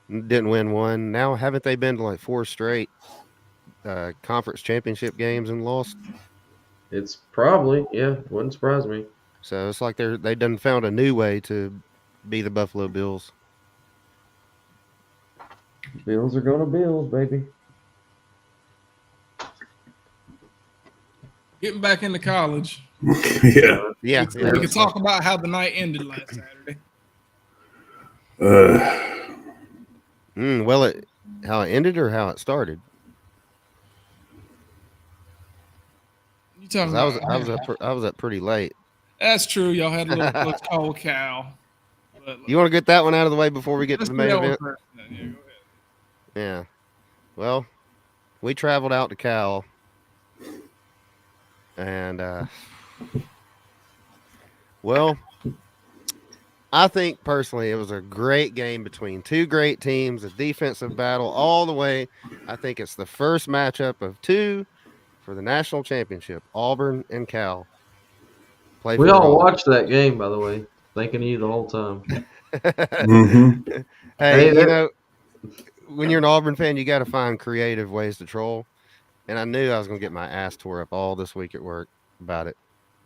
[SPEAKER 3] didn't win one. Now haven't they been to like 4 straight conference championship games and lost?
[SPEAKER 2] It's probably, wouldn't surprise me.
[SPEAKER 3] So it's like they done found a new way to be the Buffalo Bills.
[SPEAKER 2] Bills are gonna Bills, baby.
[SPEAKER 1] Getting back into college.
[SPEAKER 4] Yeah.
[SPEAKER 1] We can talk about how the night ended last Saturday.
[SPEAKER 3] How it ended or how it started?
[SPEAKER 1] You talking
[SPEAKER 3] about? I was up pretty late.
[SPEAKER 1] That's true. Y'all had a little close call with Cal.
[SPEAKER 3] You want to get that one out of the way before we get to the main event?
[SPEAKER 1] Yeah, go ahead.
[SPEAKER 3] Yeah. Well, we traveled out to Cal, and I think personally it was a great game between 2 great teams, a defensive battle all the way. I think it's the first matchup of 2 for the national championship, Auburn and Cal. Play
[SPEAKER 2] We
[SPEAKER 3] for
[SPEAKER 2] all
[SPEAKER 3] all.
[SPEAKER 2] watched that game, by the way, thinking of you the whole time.
[SPEAKER 4] Mm-hmm.
[SPEAKER 3] Hey,
[SPEAKER 2] Hey,
[SPEAKER 3] you
[SPEAKER 2] that,
[SPEAKER 3] know, when you're an Auburn fan, you got to find creative ways to troll. And I knew I was going to get my ass tore up all this week at work about it.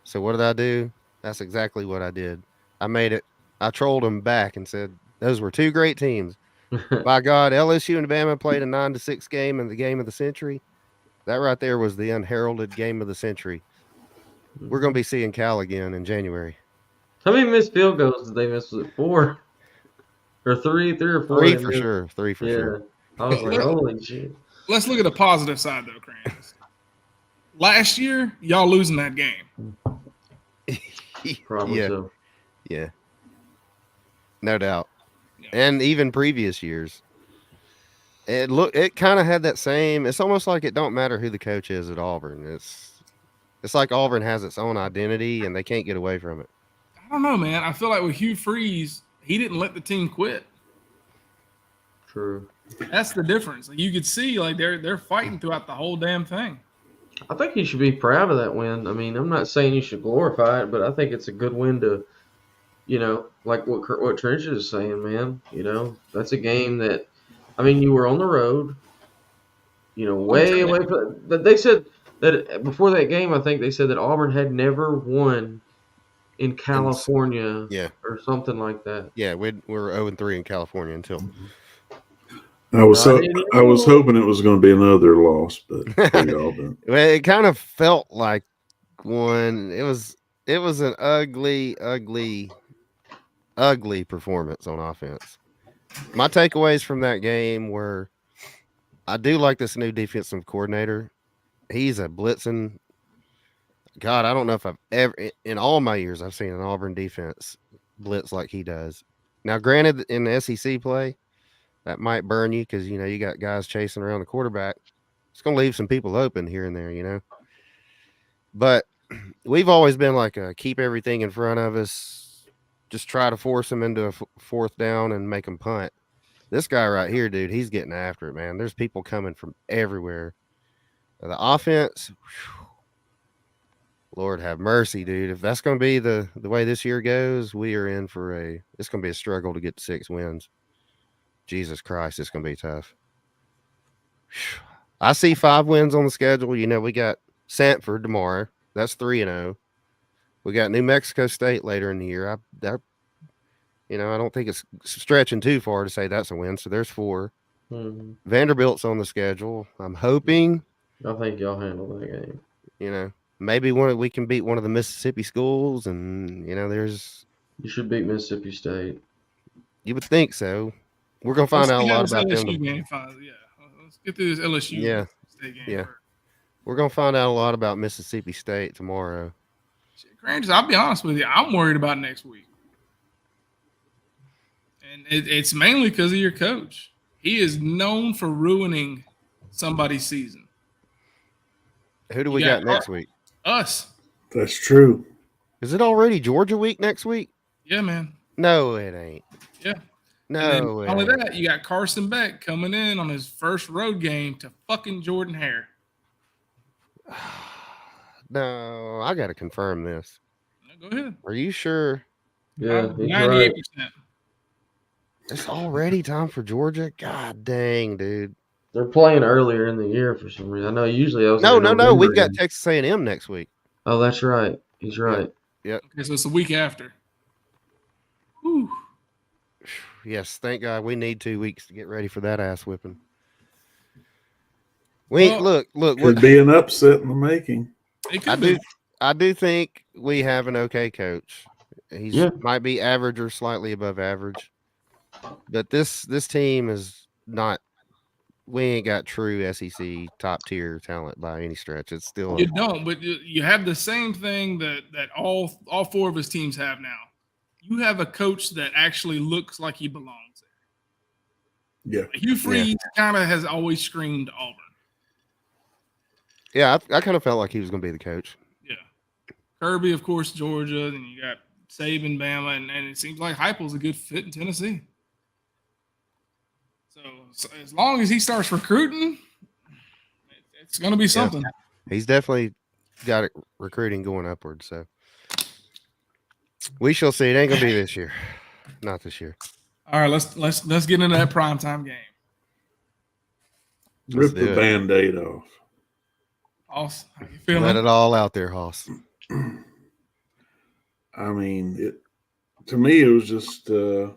[SPEAKER 3] So what did I do? That's exactly what I did. I made it. I trolled them back and said those were two great teams. By God, LSU and Bama played a 9-6 game in the game of the century. That right there was the unheralded game of the century. We're going to be seeing Cal again in January.
[SPEAKER 2] How many missed field goals did they miss? Was it 4 or 3? 3 or 4?
[SPEAKER 3] Three
[SPEAKER 2] They
[SPEAKER 3] for
[SPEAKER 2] missed.
[SPEAKER 3] sure. Three for
[SPEAKER 2] Yeah,
[SPEAKER 3] sure.
[SPEAKER 2] I was like, holy shit.
[SPEAKER 1] Let's look at the positive side though, Crans. Last year, y'all losing that game.
[SPEAKER 2] Probably
[SPEAKER 3] Yeah.
[SPEAKER 2] so.
[SPEAKER 3] Yeah. No doubt.
[SPEAKER 1] Yeah.
[SPEAKER 3] And even previous years. It kind of had that same. It's almost like it don't matter who the coach is at Auburn. It's like Auburn has its own identity and they can't get away from it.
[SPEAKER 1] I don't know, man. I feel like with Hugh Freeze, he didn't let the team quit.
[SPEAKER 2] True.
[SPEAKER 1] That's the difference. You could see like they're fighting throughout the whole damn thing.
[SPEAKER 2] I think you should be proud of that win. I mean, I'm not saying you should glorify it, but I think it's a good win to, like what Trench is saying, man. That's a game that, I mean, you were on the road, way away from. But they said that before that game, I think they said that Auburn had never won in California,
[SPEAKER 3] Yeah.
[SPEAKER 2] or something like that.
[SPEAKER 3] Yeah, we were 0-3 in California until.
[SPEAKER 4] I was hoping it was going to be another loss, but for y'all, but
[SPEAKER 3] Well, it kind of felt like one. It was an ugly performance on offense. My takeaways from that game were, I do like this new defensive coordinator. He's a blitzing. God, I don't know if I've ever in all my years I've seen an Auburn defense blitz like he does. Now, granted, in the SEC play, that might burn you because you got guys chasing around the quarterback. It's going to leave some people open here and there, But we've always been like keep everything in front of us, just try to force them into a fourth down and make them punt. This guy right here, dude, he's getting after it, man. There's people coming from everywhere. The offense, whew, Lord have mercy, dude. If that's going to be the way this year goes, we are in for it's going to be a struggle to get to 6 wins. Jesus Christ, it's going to be tough. I see 5 wins on the schedule. We got Sanford tomorrow. That's 3-0. We got New Mexico State later in the year. I don't think it's stretching too far to say that's a win. So there's 4.
[SPEAKER 2] Mm-hmm.
[SPEAKER 3] Vanderbilt's on the schedule. I'm hoping.
[SPEAKER 2] I think y'all handle that game.
[SPEAKER 3] Maybe we can beat one of the Mississippi schools, and there's.
[SPEAKER 2] You should beat Mississippi State.
[SPEAKER 3] You would think so. We're gonna find out a lot about them.
[SPEAKER 1] Game yeah, let's get through this LSU State game.
[SPEAKER 3] Yeah, we're gonna find out a lot about Mississippi State tomorrow.
[SPEAKER 1] Granted, I'll be honest with you, I'm worried about next week, and it's mainly because of your coach. He is known for ruining somebody's season.
[SPEAKER 3] Who do we got next week?
[SPEAKER 1] Us.
[SPEAKER 4] That's true.
[SPEAKER 3] Is it already Georgia week next week?
[SPEAKER 1] Yeah, man.
[SPEAKER 3] No, it ain't.
[SPEAKER 1] Yeah.
[SPEAKER 3] No.
[SPEAKER 1] Not only that, you got Carson Beck coming in on his first road game to fucking Jordan Hare.
[SPEAKER 3] No, I got to confirm this.
[SPEAKER 1] No, go ahead.
[SPEAKER 3] Are you sure?
[SPEAKER 2] Yeah,
[SPEAKER 1] 98%.
[SPEAKER 2] right.
[SPEAKER 3] It's already time for Georgia? God dang, dude.
[SPEAKER 2] They're playing earlier in the year for some reason. I know usually I was.
[SPEAKER 3] No. We've got Texas A&M next week.
[SPEAKER 2] Oh, that's right. He's right.
[SPEAKER 3] Yep.
[SPEAKER 1] Okay, so it's the week after. Whew.
[SPEAKER 3] Yes, thank God. We need 2 weeks to get ready for that ass whipping. Look.
[SPEAKER 4] Could be an upset in the making.
[SPEAKER 3] I do think we have an okay coach. He might be average or slightly above average, but this team is not. We ain't got true SEC top tier talent by any stretch. It's still
[SPEAKER 1] you don't, but you have the same thing that all 4 of his teams have now. You have a coach that actually looks like he belongs there.
[SPEAKER 4] Yeah,
[SPEAKER 1] Hugh Freeze kind of has always screamed Auburn.
[SPEAKER 3] Yeah, I kind of felt like he was going to be the coach.
[SPEAKER 1] Yeah, Kirby, of course, Georgia. Then you got Saban, Bama, and it seems like Heupel's a good fit in Tennessee. So as long as he starts recruiting, it's going to be something.
[SPEAKER 3] Yeah. He's definitely got it recruiting going upward. So We shall see. It ain't gonna be this year. Not this year.
[SPEAKER 1] All right, let's get into that primetime game.
[SPEAKER 3] Let's
[SPEAKER 4] Rip
[SPEAKER 3] do
[SPEAKER 4] the
[SPEAKER 3] it.
[SPEAKER 4] Band-Aid off.
[SPEAKER 1] Hoss, how you feeling?
[SPEAKER 3] Let it all out there, Hoss.
[SPEAKER 4] I mean, to me, it was just a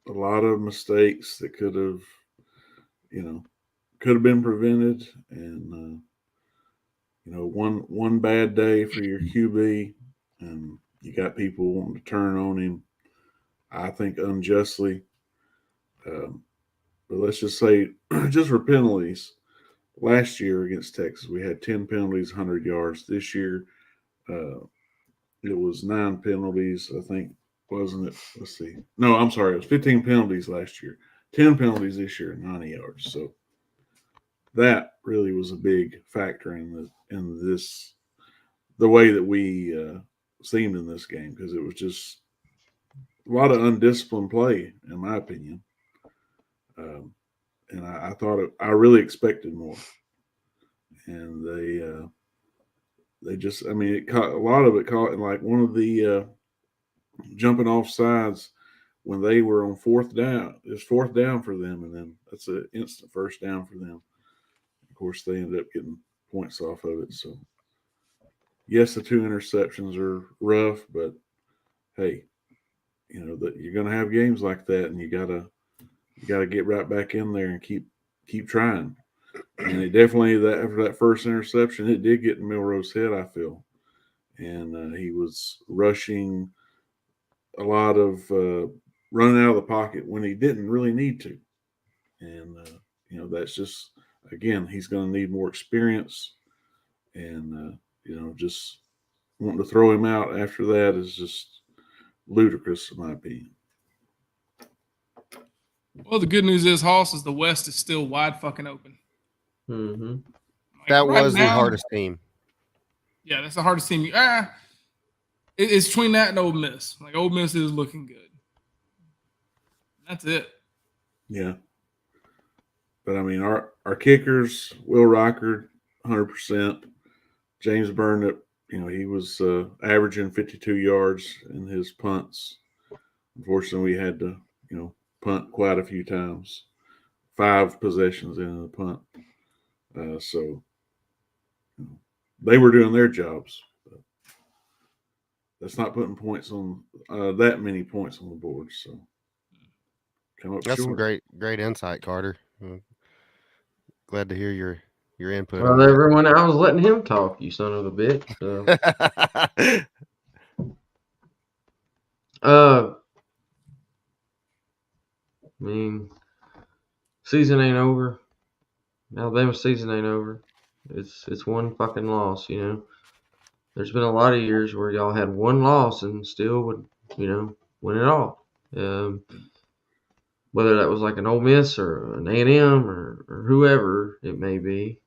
[SPEAKER 4] lot of mistakes that could have been prevented, and one bad day for your QB, and you got people wanting to turn on him. I think unjustly. But let's just say, just for penalties, last year against Texas, we had 10 penalties, 100 yards. This year, it was 9 penalties, I think, wasn't it? Let's see. No, I'm sorry. It was 15 penalties last year, 10 penalties this year, 90 yards. So that really was a big factor in the way that we seemed in this game, because it was just a lot of undisciplined play, in my opinion. And I thought I really expected more, and they just, I mean, it caught a lot of it caught in like one of the jumping off sides when they were on fourth down. It's fourth down for them, and then that's an instant first down for them. Of course, they ended up getting points off of it. So, yes, the 2 interceptions are rough, but hey, that you're going to have games like that, and you gotta get right back in there and keep trying. And it definitely, after that first interception, it did get in Milroe's head, I feel, and he was rushing a lot of running out of the pocket when he didn't really need to. And that's just, again, he's going to need more experience, and just wanting to throw him out after that is just ludicrous, in my opinion.
[SPEAKER 1] Well, the good news is, Hoss, is the West is still wide fucking open.
[SPEAKER 2] Mm-hmm.
[SPEAKER 1] Like,
[SPEAKER 3] That
[SPEAKER 1] right
[SPEAKER 3] was the
[SPEAKER 1] now-
[SPEAKER 3] hardest team.
[SPEAKER 1] Yeah, that's the hardest team. It's between that and Ole Miss. Like, Ole Miss is looking good. That's it.
[SPEAKER 4] Yeah. But I mean, our kickers, Will Rockard, 100%. James Burnett, he was averaging 52 yards in his punts. Unfortunately, we had to, punt quite a few times. 5 possessions in the punt. So they were doing their jobs. But that's not putting points on that many points on the board. So come up
[SPEAKER 3] That's some
[SPEAKER 4] short.
[SPEAKER 3] great insight, Carter. Glad to hear your input
[SPEAKER 2] Well,
[SPEAKER 3] on that.
[SPEAKER 2] everyone, I was letting him talk, you son of a bitch. So, I mean, season ain't over. Alabama's season ain't over. It's one fucking loss, There's been a lot of years where y'all had one loss and still would, win it all. Whether that was like an Ole Miss or an A&M or whoever it may be,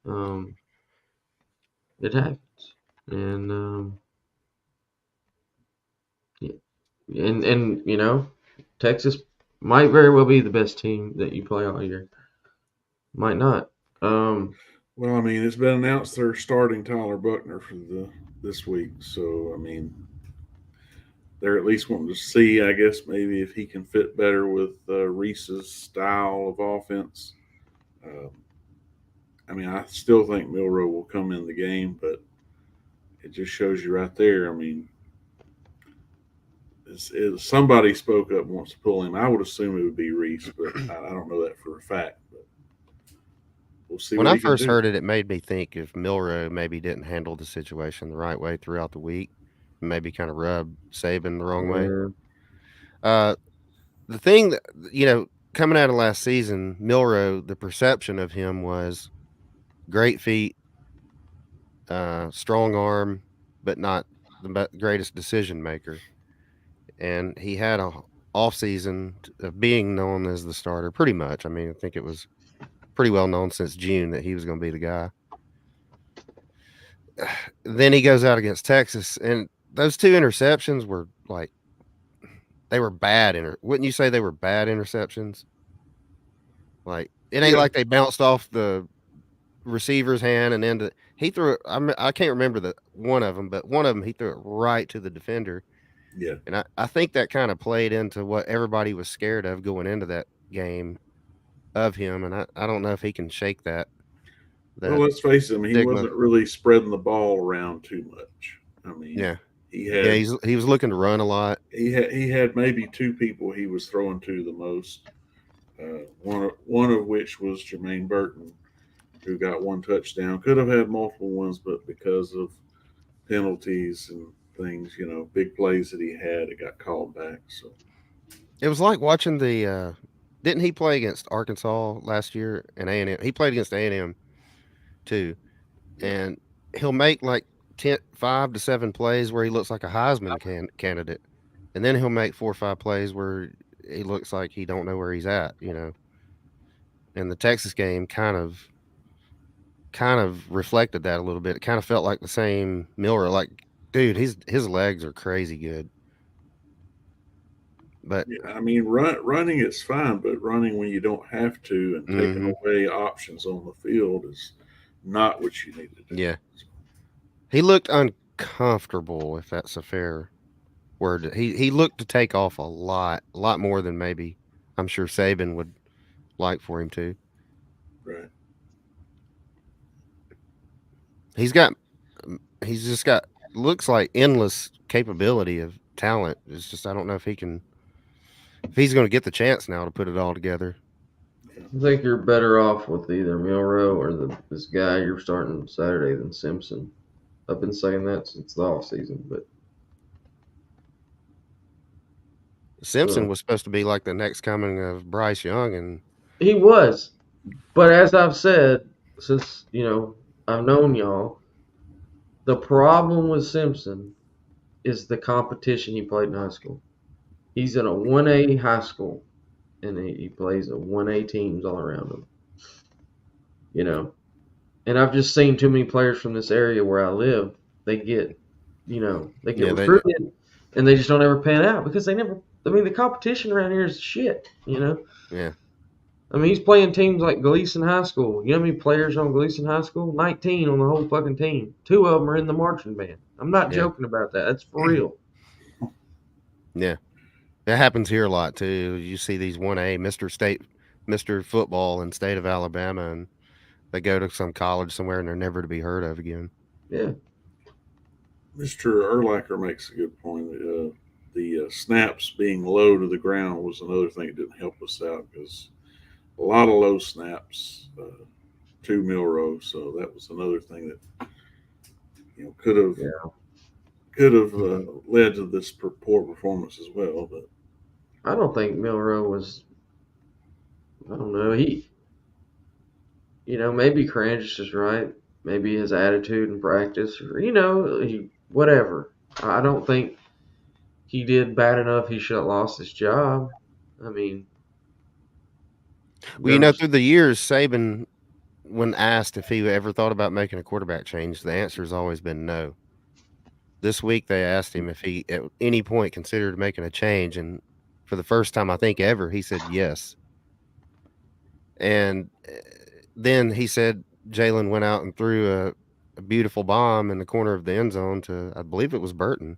[SPEAKER 2] it happens. And Texas might very well be the best team that you play all year. Might not.
[SPEAKER 4] Well, I mean, it's been announced they're starting Tyler Buckner for this week. So, I mean, they're at least wanting to see, I guess, maybe if he can fit better with Reese's style of offense. I mean, I still think Milroe will come in the game, but it just shows you right there. I mean, somebody spoke up and wants to pull him. I would assume it would be Reese, but I don't know that for a fact. But we'll see.
[SPEAKER 3] When
[SPEAKER 4] what
[SPEAKER 3] I
[SPEAKER 4] he can
[SPEAKER 3] first
[SPEAKER 4] do.
[SPEAKER 3] heard it made me think if Milroe maybe didn't handle the situation the right way throughout the week, maybe kind of rubbed Saban the wrong way. The thing that, coming out of last season, Milroe, the perception of him was great feet, strong arm, but not the greatest decision maker. And he had a off season of being known as the starter pretty much. I mean, I think it was pretty well known since June that he was going to be the guy. Then he goes out against Texas, and those 2 interceptions were like, they were bad. Wouldn't you say they were bad interceptions? Like, it ain't like they bounced off the receiver's hand and he threw it. I can't remember the one of them, but one of them he threw it right to the defender,
[SPEAKER 4] Yeah.
[SPEAKER 3] And I think that kind of played into what everybody was scared of going into that game of him. And I don't know if he can shake that
[SPEAKER 4] Well, let's face it. I mean, he
[SPEAKER 3] stigma.
[SPEAKER 4] wasn't really spreading the ball around too much. I mean,
[SPEAKER 3] Yeah.
[SPEAKER 4] he
[SPEAKER 3] Yeah,
[SPEAKER 4] had
[SPEAKER 3] he was looking to run a lot.
[SPEAKER 4] he had maybe two people he was throwing to the most. One of which was Jermaine Burton, who got one touchdown. Could have had multiple ones, but because of penalties and things, big plays that he had, it got called back. So
[SPEAKER 3] It was like watching the didn't he play against Arkansas last year and A&M? He played against A&M too.
[SPEAKER 4] yeah,
[SPEAKER 3] And he'll make like 5 to 7 plays where he looks like a Heisman candidate. And then he'll make 4 or 5 plays where he looks like he don't know where he's at, And the Texas game kind of reflected that a little bit. It kind of felt like the same Miller, like, dude, his legs are crazy good. But
[SPEAKER 4] yeah. I mean, running is fine, but running when you don't have to and taking away options on the field is not what you need to do.
[SPEAKER 3] yeah, he looked uncomfortable, if that's a fair word. He looked to take off a lot more than maybe I'm sure Saban would like for him to.
[SPEAKER 4] Right.
[SPEAKER 3] He's just got looks like endless capability of talent. It's just I don't know if he's going to get the chance now to put it all together.
[SPEAKER 2] I think you're better off with either Milrow or this guy you're starting Saturday than Simpson. I've been saying that since the off season, but
[SPEAKER 3] Simpson was supposed to be like the next coming of Bryce Young, and
[SPEAKER 2] he was. But as I've said, since I've known y'all, the problem with Simpson is the competition he played in high school. He's in a 1A high school, and he plays a 1A teams all around him. And I've just seen too many players from this area where I live. They get recruited, and they just don't ever pan out because they never. I mean, the competition around here is shit.
[SPEAKER 3] Yeah.
[SPEAKER 2] I mean, he's playing teams like Gleason High School. You know how many players on Gleason High School? 19 on the whole fucking team. 2 of them are in the marching band. I'm not joking about that. That's for real.
[SPEAKER 3] Yeah. That happens here a lot too. You see these 1A Mr. Football in state of Alabama, and they go to some college somewhere and they're never to be heard of again.
[SPEAKER 2] Yeah.
[SPEAKER 4] Mr. Erlacher makes a good point. The snaps being low to the ground was another thing that didn't help us out because a lot of low snaps to Milrow. So that was another thing that could have led to this poor performance as well. But
[SPEAKER 2] I don't think Milrow was. I don't know. Maybe Cranges is right. Maybe his attitude in practice, or whatever. I don't think he did bad enough. He should have lost his job. I mean,
[SPEAKER 3] well, through the years, Saban, when asked if he ever thought about making a quarterback change, the answer has always been no. This week they asked him if he at any point considered making a change, and for the first time I think ever, he said yes. And then he said Jalen went out and threw a beautiful bomb in the corner of the end zone to, I believe it was Burton.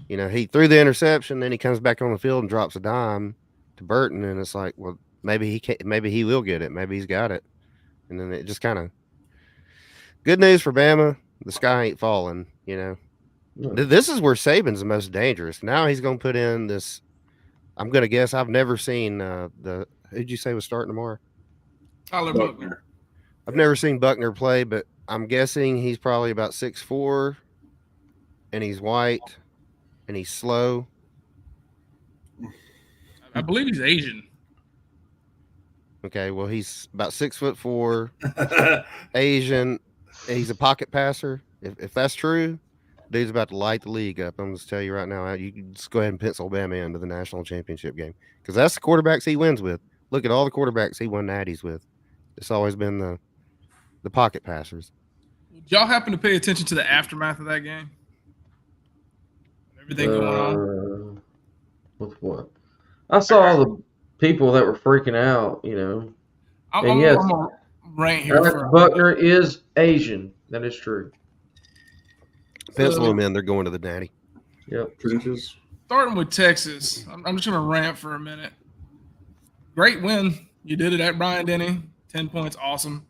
[SPEAKER 3] He threw the interception, then he comes back on the field and drops a dime to Burton, and it's like, well, maybe he will get it, maybe he's got it, and then it just kind of good news for Bama. The sky ain't falling, No. This is where Saban's the most dangerous. Now he's going to put in this. I'm going to guess I've never seen who'd you say was starting tomorrow?
[SPEAKER 1] Tyler Buckner.
[SPEAKER 3] I've never seen Buckner play, but I'm guessing he's probably about 6'4", and he's white, and he's slow.
[SPEAKER 1] I believe he's Asian.
[SPEAKER 3] Okay, well, he's about 6'4", Asian. He's a pocket passer. If that's true, dude's about to light the league up. I'm just tell you right now, you can just go ahead and pencil Bama into the national championship game because that's the quarterbacks he wins with. Look at all the quarterbacks he won natties with. It's always been the pocket passers.
[SPEAKER 1] Did y'all happen to pay attention to the aftermath of that game? Everything going on?
[SPEAKER 2] With what? I saw all the people that were freaking out,
[SPEAKER 1] I'm
[SPEAKER 2] yes,
[SPEAKER 1] right here.
[SPEAKER 2] Buckner is Asian. That is true.
[SPEAKER 3] Pencil them in. They're going to the natty.
[SPEAKER 2] Yep.
[SPEAKER 4] Trenches.
[SPEAKER 1] Starting with Texas, I'm just going to rant for a minute. Great win. You did it at Bryant-Denny. 10 points, awesome.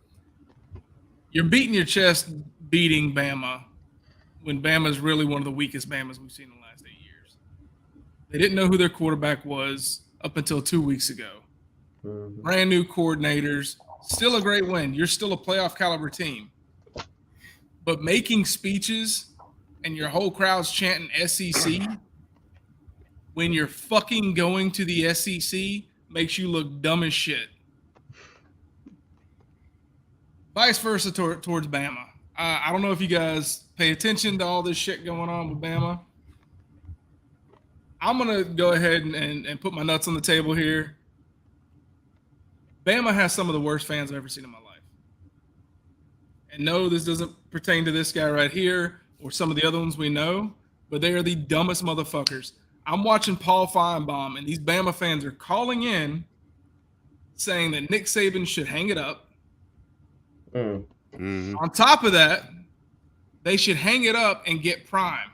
[SPEAKER 1] You're beating your chest beating Bama when Bama is really one of the weakest Bamas we've seen in the last 8 years. They didn't know who their quarterback was up until 2 weeks ago.
[SPEAKER 2] Mm-hmm.
[SPEAKER 1] Brand new coordinators. Still a great win. You're still a playoff caliber team. But making speeches and your whole crowd's chanting SEC when you're fucking going to the SEC makes you look dumb as shit. Vice versa towards Bama. I don't know if you guys pay attention to all this shit going on with Bama. I'm going to go ahead and put my nuts on the table here. Bama has some of the worst fans I've ever seen in my life. And no, this doesn't pertain to this guy right here or some of the other ones we know, but they are the dumbest motherfuckers. I'm watching Paul Feinbaum, and these Bama fans are calling in saying that Nick Saban should hang it up.
[SPEAKER 3] Mm-hmm.
[SPEAKER 1] On top of that, they should hang it up and get Prime.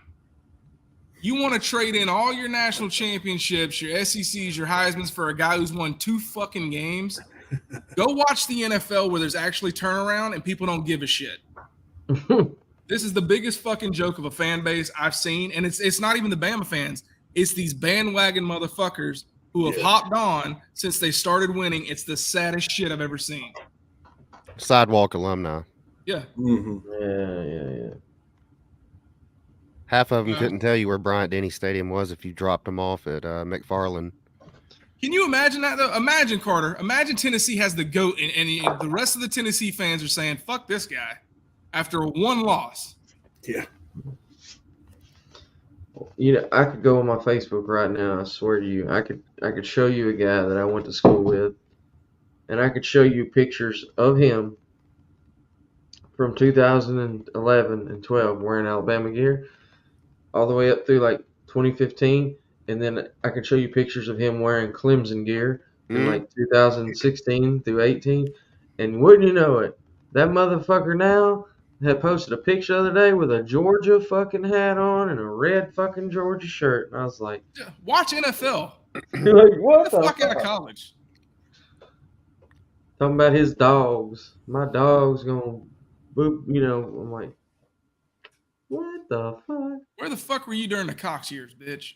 [SPEAKER 1] You want to trade in all your national championships, your SECs, your Heismans for a guy who's won 2 fucking games? Go watch the NFL where there's actually turnaround and people don't give a shit. This is the biggest fucking joke of a fan base I've seen, and it's not even the Bama fans. It's these bandwagon motherfuckers who have hopped on since they started winning. It's the saddest shit I've ever seen.
[SPEAKER 3] Sidewalk alumni.
[SPEAKER 1] Yeah.
[SPEAKER 4] Mm-hmm.
[SPEAKER 2] Yeah.
[SPEAKER 3] Half of them couldn't tell you where Bryant-Denny Stadium was if you dropped them off at McFarland.
[SPEAKER 1] Can you imagine that, though? Imagine, Carter. Imagine Tennessee has the GOAT, and the rest of the Tennessee fans are saying, fuck this guy after one loss.
[SPEAKER 4] Yeah.
[SPEAKER 2] You know, I could go on my Facebook right now. I swear to you, I could show you a guy that I went to school with, and I could show you pictures of him from 2011 and 12 wearing Alabama gear, all the way up through like 2015, and then I could show you pictures of him wearing Clemson gear in like 2016 through 18, and wouldn't you know it, that motherfucker now had posted a picture the other day with a Georgia fucking hat on and a red fucking Georgia shirt, and I was like,
[SPEAKER 1] watch NFL.
[SPEAKER 2] you're like, what
[SPEAKER 1] Get the fuck out of college.
[SPEAKER 2] Talking about his dogs. My dog's gonna boop, you know. I'm like, what the fuck?
[SPEAKER 1] Where the fuck were you during the Cox years, bitch?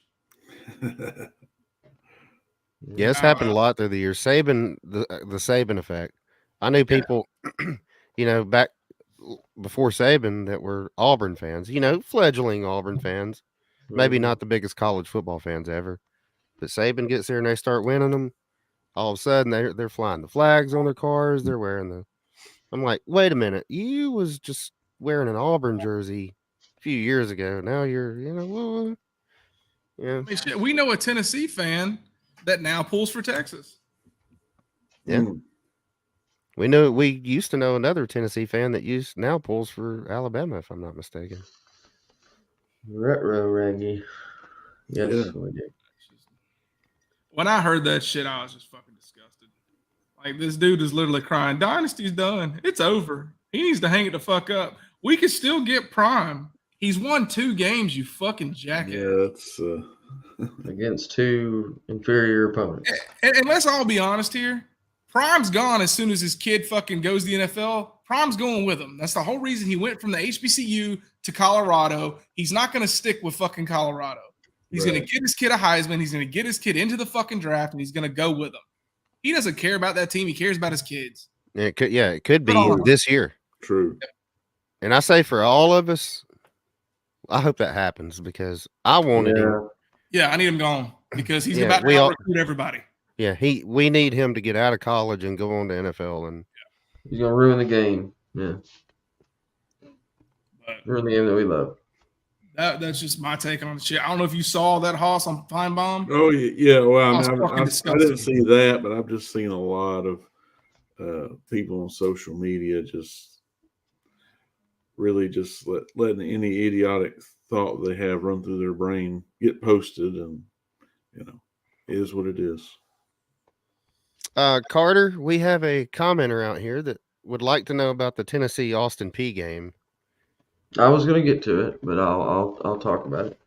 [SPEAKER 3] Yeah, it's happened a lot through the years. Saban, the Saban effect. I knew people, you know, back before Saban that were Auburn fans, you know, fledgling Auburn fans. Maybe not the biggest college football fans ever. But Saban gets there and they start winning them. All of a sudden, they're flying the flags on their cars. They're wearing the... I'm like, wait a minute. You was just wearing an Auburn jersey a few years ago. Now you're, you know, yeah.
[SPEAKER 1] I mean, shit, we know a Tennessee fan that now pulls for Texas.
[SPEAKER 3] Yeah. We used to know another Tennessee fan that now pulls for Alabama, if I'm not mistaken.
[SPEAKER 2] Retro Raggy. Yes, we do.
[SPEAKER 1] When I heard that shit, I was just fucking disgusted. Like, this dude is literally crying, Dynasty's done. It's over. He needs to hang it the fuck up. We could still get Prime. He's won 2 games, you fucking jackass.
[SPEAKER 4] Yeah, that's
[SPEAKER 2] against 2 inferior opponents.
[SPEAKER 1] And let's all be honest here. Prime's gone as soon as his kid fucking goes to the NFL. Prime's going with him. That's the whole reason he went from the HBCU to Colorado. He's not going to stick with fucking Colorado. He's going to get his kid a Heisman. He's going to get his kid into the fucking draft, and he's going to go with him. He doesn't care about that team. He cares about his kids.
[SPEAKER 3] It could be this year.
[SPEAKER 4] true.
[SPEAKER 3] And I say for all of us, I hope that happens because I wanted him.
[SPEAKER 1] Yeah, I need him gone because he's about to recruit everybody.
[SPEAKER 3] Yeah, we need him to get out of college and go on to NFL, and
[SPEAKER 2] he's gonna ruin the game. Yeah, ruin the game that we love.
[SPEAKER 1] That's just my take on the shit. I don't know if you saw that Hoss on Feinbaum.
[SPEAKER 4] Oh yeah, well, I didn't see that, but I've just seen a lot of people on social media just really just letting any idiotic thought they have run through their brain get posted, and you know, it is what it is.
[SPEAKER 3] Carter, we have a commenter out here that would like to know about the Tennessee Austin Peay game.
[SPEAKER 2] I was gonna get to it, but I'll talk about it.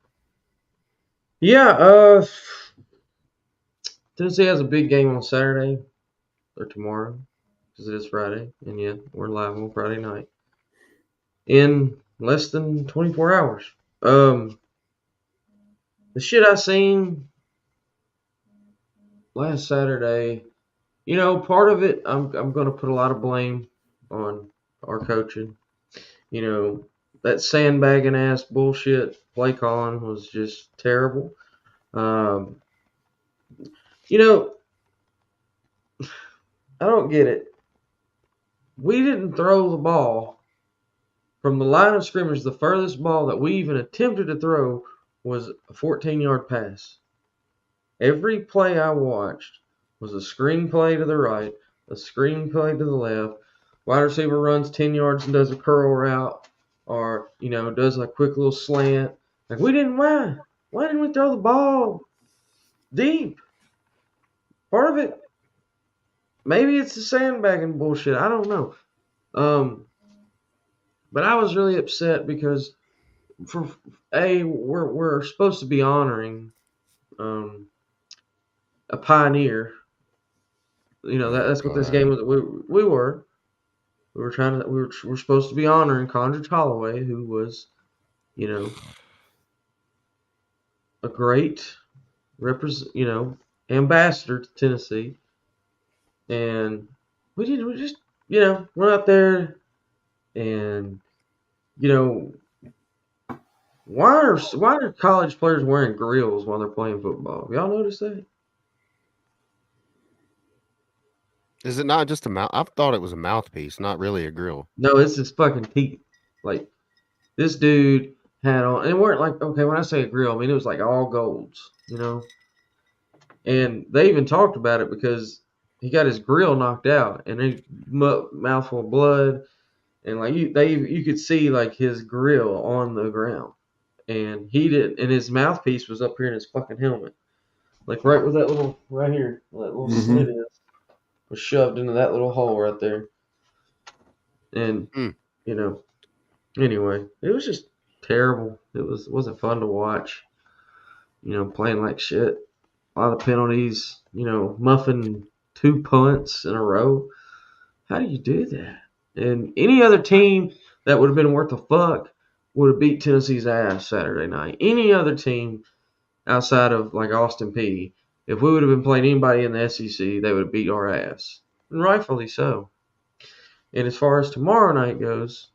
[SPEAKER 2] Yeah, Tennessee has a big game on Saturday or tomorrow because it is Friday, and yeah, we're live on Friday night in less than 24 hours. The shit I seen last Saturday, part of it I'm going to put a lot of blame on our coaching. That sandbagging ass bullshit play calling was just terrible. Um, I don't get it. We didn't throw the ball from the line of scrimmage. The furthest ball that we even attempted to throw was a 14-yard pass. Every play I watched was a screen play to the right, a screen play to the left. Wide receiver runs 10 yards and does a curl route, or does a quick little slant. Like we didn't why? Why didn't we throw the ball deep? Part of it, maybe it's the sandbagging bullshit. I don't know. But I was really upset because we're supposed to be honoring a pioneer. That's what this game was. We were supposed to be honoring Condredge Holloway, who was, a great ambassador to Tennessee, and we just went out there and why are college players wearing grills while they're playing football? Have y'all noticed that?
[SPEAKER 3] Is it not just a mouth? I thought it was a mouthpiece, not really a grill.
[SPEAKER 2] No, it's his fucking teeth. Like this dude had on, and weren't like okay. When I say a grill, I mean it was like all golds, And they even talked about it because he got his grill knocked out, and a mouthful of blood, and like you could see like his grill on the ground, and his mouthpiece was up here in his fucking helmet, like right where that little right here, that little slit is, was shoved into that little hole right there, and anyway, it was just terrible. It wasn't fun to watch. Playing like shit. A lot of penalties. Muffing 2 punts in a row. How do you do that? And any other team that would have been worth a fuck would have beat Tennessee's ass Saturday night. Any other team outside of like Austin Peay, if we would have been playing anybody in the SEC, they would have beat our ass, and rightfully so. And as far as tomorrow night goes,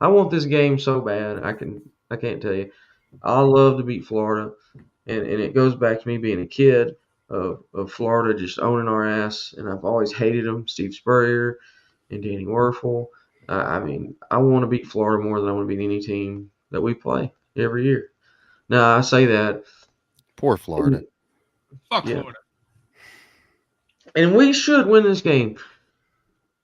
[SPEAKER 2] I want this game so bad. I can't tell you. I love to beat Florida, and it goes back to me being a kid of Florida just owning our ass, and I've always hated them, Steve Spurrier and Danny Werfel. I mean, I want to beat Florida more than I want to beat any team that we play every year. Now, I say that.
[SPEAKER 3] Poor Florida.
[SPEAKER 1] Fuck Florida.
[SPEAKER 2] And we should win this game.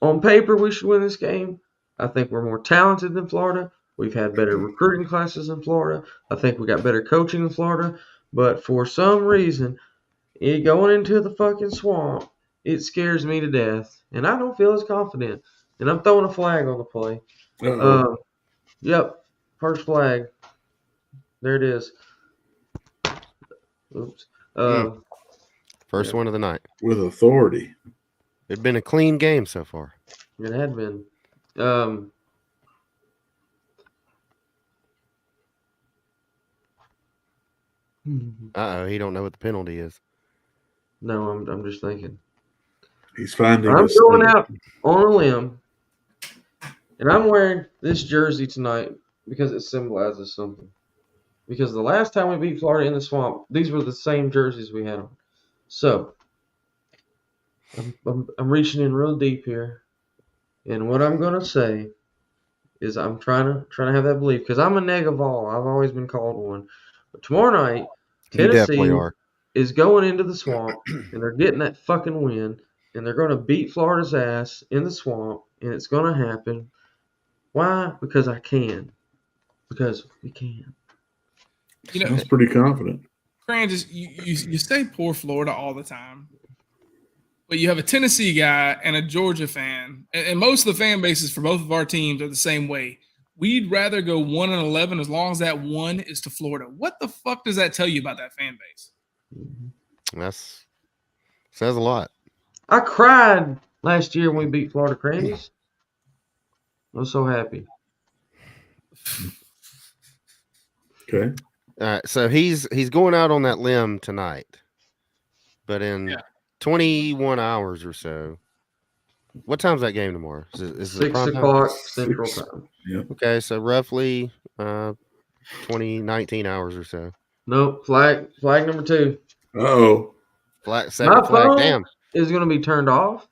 [SPEAKER 2] On paper, we should win this game. I think we're more talented than Florida. We've had better recruiting classes than Florida. I think we got better coaching than Florida. But for some reason, going into the fucking swamp, it scares me to death. And I don't feel as confident. And I'm throwing a flag on the play. Yep. First flag. There it is. Oops.
[SPEAKER 3] First one of the night.
[SPEAKER 4] With authority.
[SPEAKER 3] It'd been a clean game so far.
[SPEAKER 2] It had been.
[SPEAKER 3] He don't know what the penalty is.
[SPEAKER 2] No, I'm just thinking.
[SPEAKER 4] He's finding.
[SPEAKER 2] I'm going out on a limb, and I'm wearing this jersey tonight because it symbolizes something. Because the last time we beat Florida in the swamp, these were the same jerseys we had on. So I'm reaching in real deep here, and what I'm gonna say is I'm trying to have that belief because I'm a negaval. I've always been called one. But tomorrow night, Tennessee is going into the swamp, and they're getting that fucking win, and they're going to beat Florida's ass in the swamp, and it's going to happen. Why? Because I can. Because we can.
[SPEAKER 4] Sounds pretty confident.
[SPEAKER 1] Crandis, you say poor Florida all the time, but you have a Tennessee guy and a Georgia fan, and most of the fan bases for both of our teams are the same way. we'd rather go 1-11 as long as that one is to Florida. What the fuck does that tell you about that fan base?
[SPEAKER 3] That's says a lot.
[SPEAKER 2] I cried last year when we beat Florida Crannies. I was so happy.
[SPEAKER 4] Okay.
[SPEAKER 3] All right, so he's going out on that limb tonight, but in 21 hours or so. What time's that game tomorrow? Is it
[SPEAKER 2] 6
[SPEAKER 3] prime time?
[SPEAKER 2] o'clock Central
[SPEAKER 4] 6.
[SPEAKER 2] Time.
[SPEAKER 4] Yeah.
[SPEAKER 3] Okay, so roughly 19 hours or so.
[SPEAKER 2] Nope. Flag number 2.
[SPEAKER 4] Oh.
[SPEAKER 3] Second
[SPEAKER 2] My
[SPEAKER 3] flag.
[SPEAKER 2] phone
[SPEAKER 3] Damn.
[SPEAKER 2] is gonna be turned off.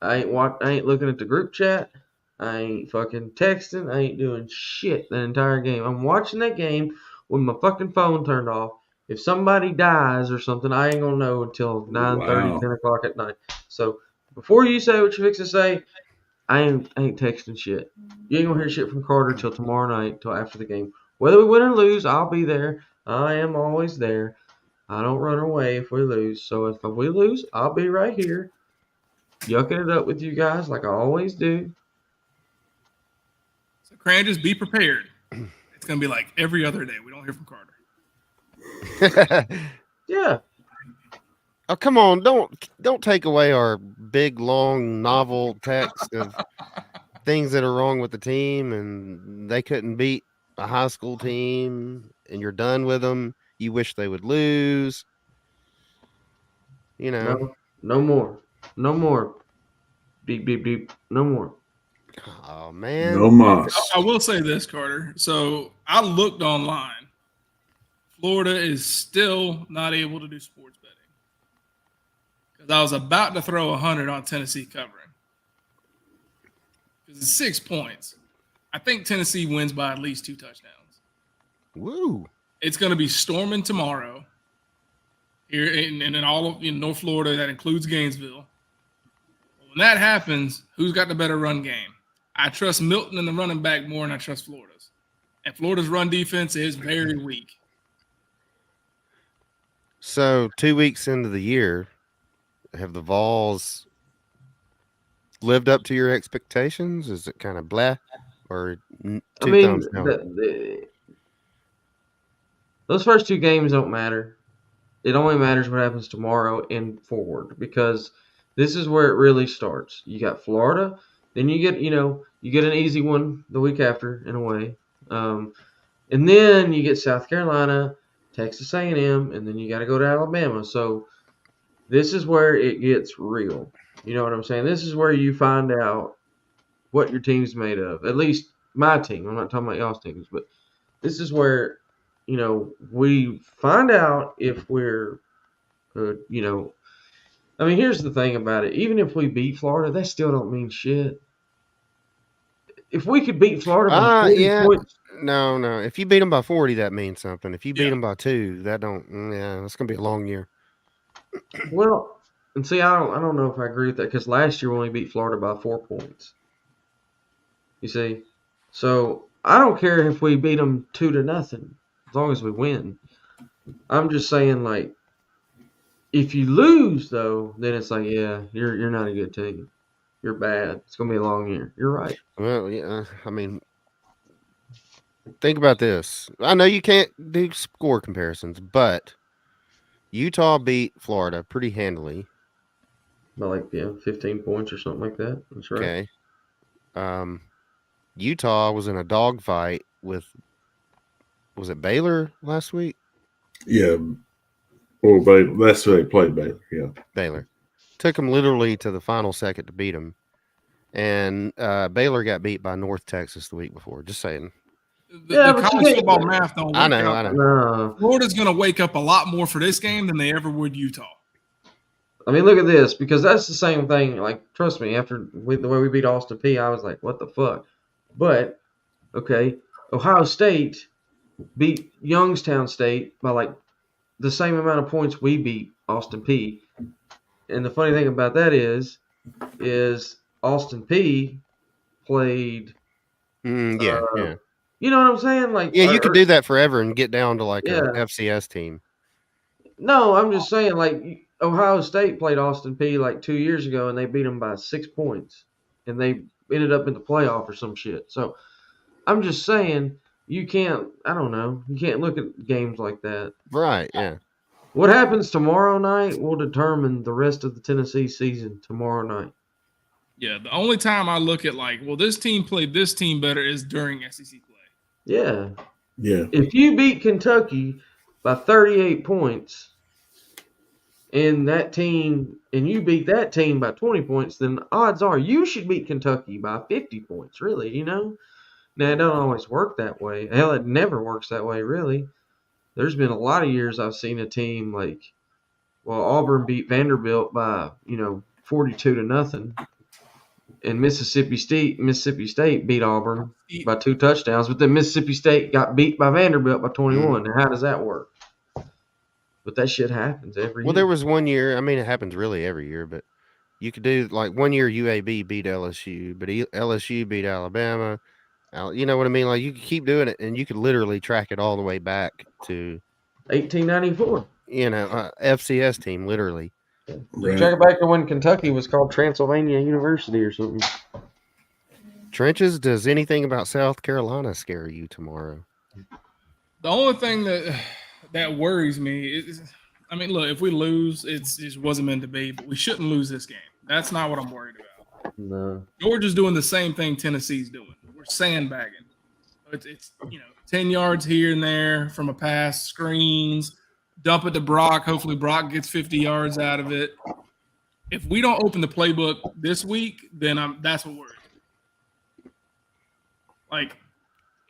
[SPEAKER 2] I ain't looking at the group chat. I ain't fucking texting. I ain't doing shit the entire game. I'm watching that game with my fucking phone turned off. If somebody dies or something, I ain't gonna know until 9:30,
[SPEAKER 4] Wow.
[SPEAKER 2] 10 o'clock at night. So before you say what you fix to say, I ain't texting shit. You ain't gonna hear shit from Carter till tomorrow night, till after the game. Whether we win or lose, I'll be there. I am always there. I don't run away if we lose. So if we lose, I'll be right here, yucking it up with you guys like I always do.
[SPEAKER 1] So, Cran, just be prepared. It's going to be like every other day. We don't hear from Carter.
[SPEAKER 2] Yeah.
[SPEAKER 3] Oh, come on! Don't take away our big, long, novel text of things that are wrong with the team, and they couldn't beat a high school team, and you're done with them. You wish they would lose. You know.
[SPEAKER 2] No more. No more. Beep, beep, beep. No more.
[SPEAKER 3] Oh man.
[SPEAKER 4] No mas.
[SPEAKER 1] I will say this, Carter. So I looked online. Florida is still not able to do sports betting. Because I was about to throw 100 on Tennessee covering. Because it's 6 points. I think Tennessee wins by at least 2 touchdowns.
[SPEAKER 3] Woo.
[SPEAKER 1] It's going to be storming tomorrow here in all of North Florida. That includes Gainesville. When that happens, who's got the better run game? I trust Milton and the running back more than I trust Florida's. And Florida's run defense is very weak.
[SPEAKER 3] So 2 weeks into the year, have the Vols lived up to your expectations? Is it kind of blah, or thumbs down?
[SPEAKER 2] Those first 2 games don't matter. It only matters what happens tomorrow and forward, because this is where it really starts. You got Florida, then you get an easy one the week after in a way, and then you get South Carolina, Texas A&M, and then you got to go to Alabama. So this is where it gets real. You know what I'm saying? This is where you find out what your team's made of. At least my team. I'm not talking about y'all's teams, but this is where we find out if we're I mean, here's the thing about it. Even if we beat Florida, that still don't mean shit. If we could beat Florida by 40 points.
[SPEAKER 3] No. If you beat them by 40, that means something. If you beat them by 2, that don't. Yeah, it's gonna be a long year.
[SPEAKER 2] Well, and see, I don't know if I agree with that, because last year we only beat Florida by 4 points. You see, so I don't care if we beat them 2-0, as long as we win. I'm just saying, like, if you lose though, then it's like, yeah, you're not a good team. You're bad. It's gonna be a long year. You're right.
[SPEAKER 3] Well, yeah. I mean, think about this. I know you can't do score comparisons, but Utah beat Florida pretty handily.
[SPEAKER 2] By 15 points or something like that. That's right.
[SPEAKER 3] Okay. Utah was in a dogfight with, was it Baylor last week?
[SPEAKER 4] Yeah. Or Baylor. That's who they played, Baylor. Yeah.
[SPEAKER 3] Baylor. Took them literally to the final second to beat them. And Baylor got beat by North Texas the week before. Just saying.
[SPEAKER 1] The college football math don't work
[SPEAKER 3] I know.
[SPEAKER 2] No.
[SPEAKER 1] Florida's going to wake up a lot more for this game than they ever would Utah.
[SPEAKER 2] I mean, look at this, because that's the same thing. Like, trust me, after the way we beat Austin Peay, I was like, what the fuck? But, okay, Ohio State beat Youngstown State by the same amount of points we beat Austin Peay. And the funny thing about that is Austin Peay played.
[SPEAKER 3] Yeah.
[SPEAKER 2] You know what I'm saying?
[SPEAKER 3] You could do that forever and get down to a FCS team.
[SPEAKER 2] No, I'm just saying, Ohio State played Austin Peay 2 years ago, and they beat them by 6 points, and they ended up in the playoff or some shit. So I'm just saying you can't. I don't know. You can't look at games like that.
[SPEAKER 3] Right, yeah.
[SPEAKER 2] What happens tomorrow night will determine the rest of the Tennessee season tomorrow night.
[SPEAKER 1] Yeah, the only time I look at like, well, this team played this team better is during SEC play.
[SPEAKER 2] Yeah.
[SPEAKER 4] Yeah.
[SPEAKER 2] If you beat Kentucky by 38 points and you beat that team by 20 points, then odds are you should beat Kentucky by 50 points, really, Now, it don't always work that way. Hell, it never works that way, really. There's been a lot of years I've seen a team like, well, Auburn beat Vanderbilt by, 42-0. And Mississippi State beat Auburn by 2 touchdowns, but then Mississippi State got beat by Vanderbilt by 21. Now, how does that work? But that shit happens every
[SPEAKER 3] Well,
[SPEAKER 2] year.
[SPEAKER 3] there was one year. I mean, it happens really every year, but you could do like one year UAB beat LSU, but LSU beat Alabama. You know what I mean? Like you could keep doing it, and you could literally track it all the way back to
[SPEAKER 2] 1894.
[SPEAKER 3] FCS team, literally.
[SPEAKER 2] You track it back to when Kentucky was called Transylvania University or something.
[SPEAKER 3] Trenches, does anything about South Carolina scare you tomorrow?
[SPEAKER 1] The only thing that worries me is, I mean, look, if we lose, it wasn't meant to be, but we shouldn't lose this game. That's not what I'm worried about.
[SPEAKER 2] No.
[SPEAKER 1] Georgia's doing the same thing Tennessee's doing. We're sandbagging. It's 10 yards here and there from a pass, screens, dump it to Brock. Hopefully Brock gets 50 yards out of it. If we don't open the playbook this week, then that's what worries me. Like,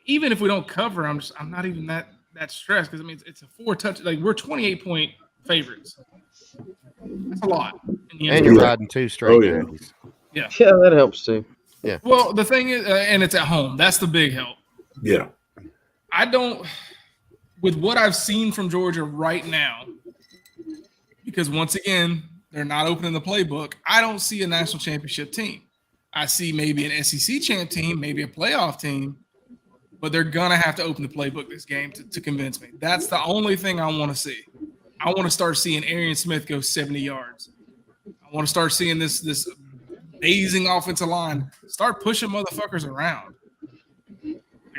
[SPEAKER 1] even if we don't cover, I'm not even that stressed because I mean it's a 4-touch. Like we're 28-point favorites. That's a lot.
[SPEAKER 3] And you're riding 2 straight days.
[SPEAKER 1] Yeah,
[SPEAKER 2] that helps too.
[SPEAKER 3] Yeah.
[SPEAKER 1] Well, the thing is, and it's at home. That's the big help.
[SPEAKER 4] Yeah.
[SPEAKER 1] I don't, with what I've seen from Georgia right now, because once again they're not opening the playbook. I don't see a national championship team. I see maybe an SEC champ team, maybe a playoff team. But they're going to have to open the playbook this game to convince me. That's the only thing I want to see. I want to start seeing Arian Smith go 70 yards. I want to start seeing this amazing offensive line start pushing motherfuckers around.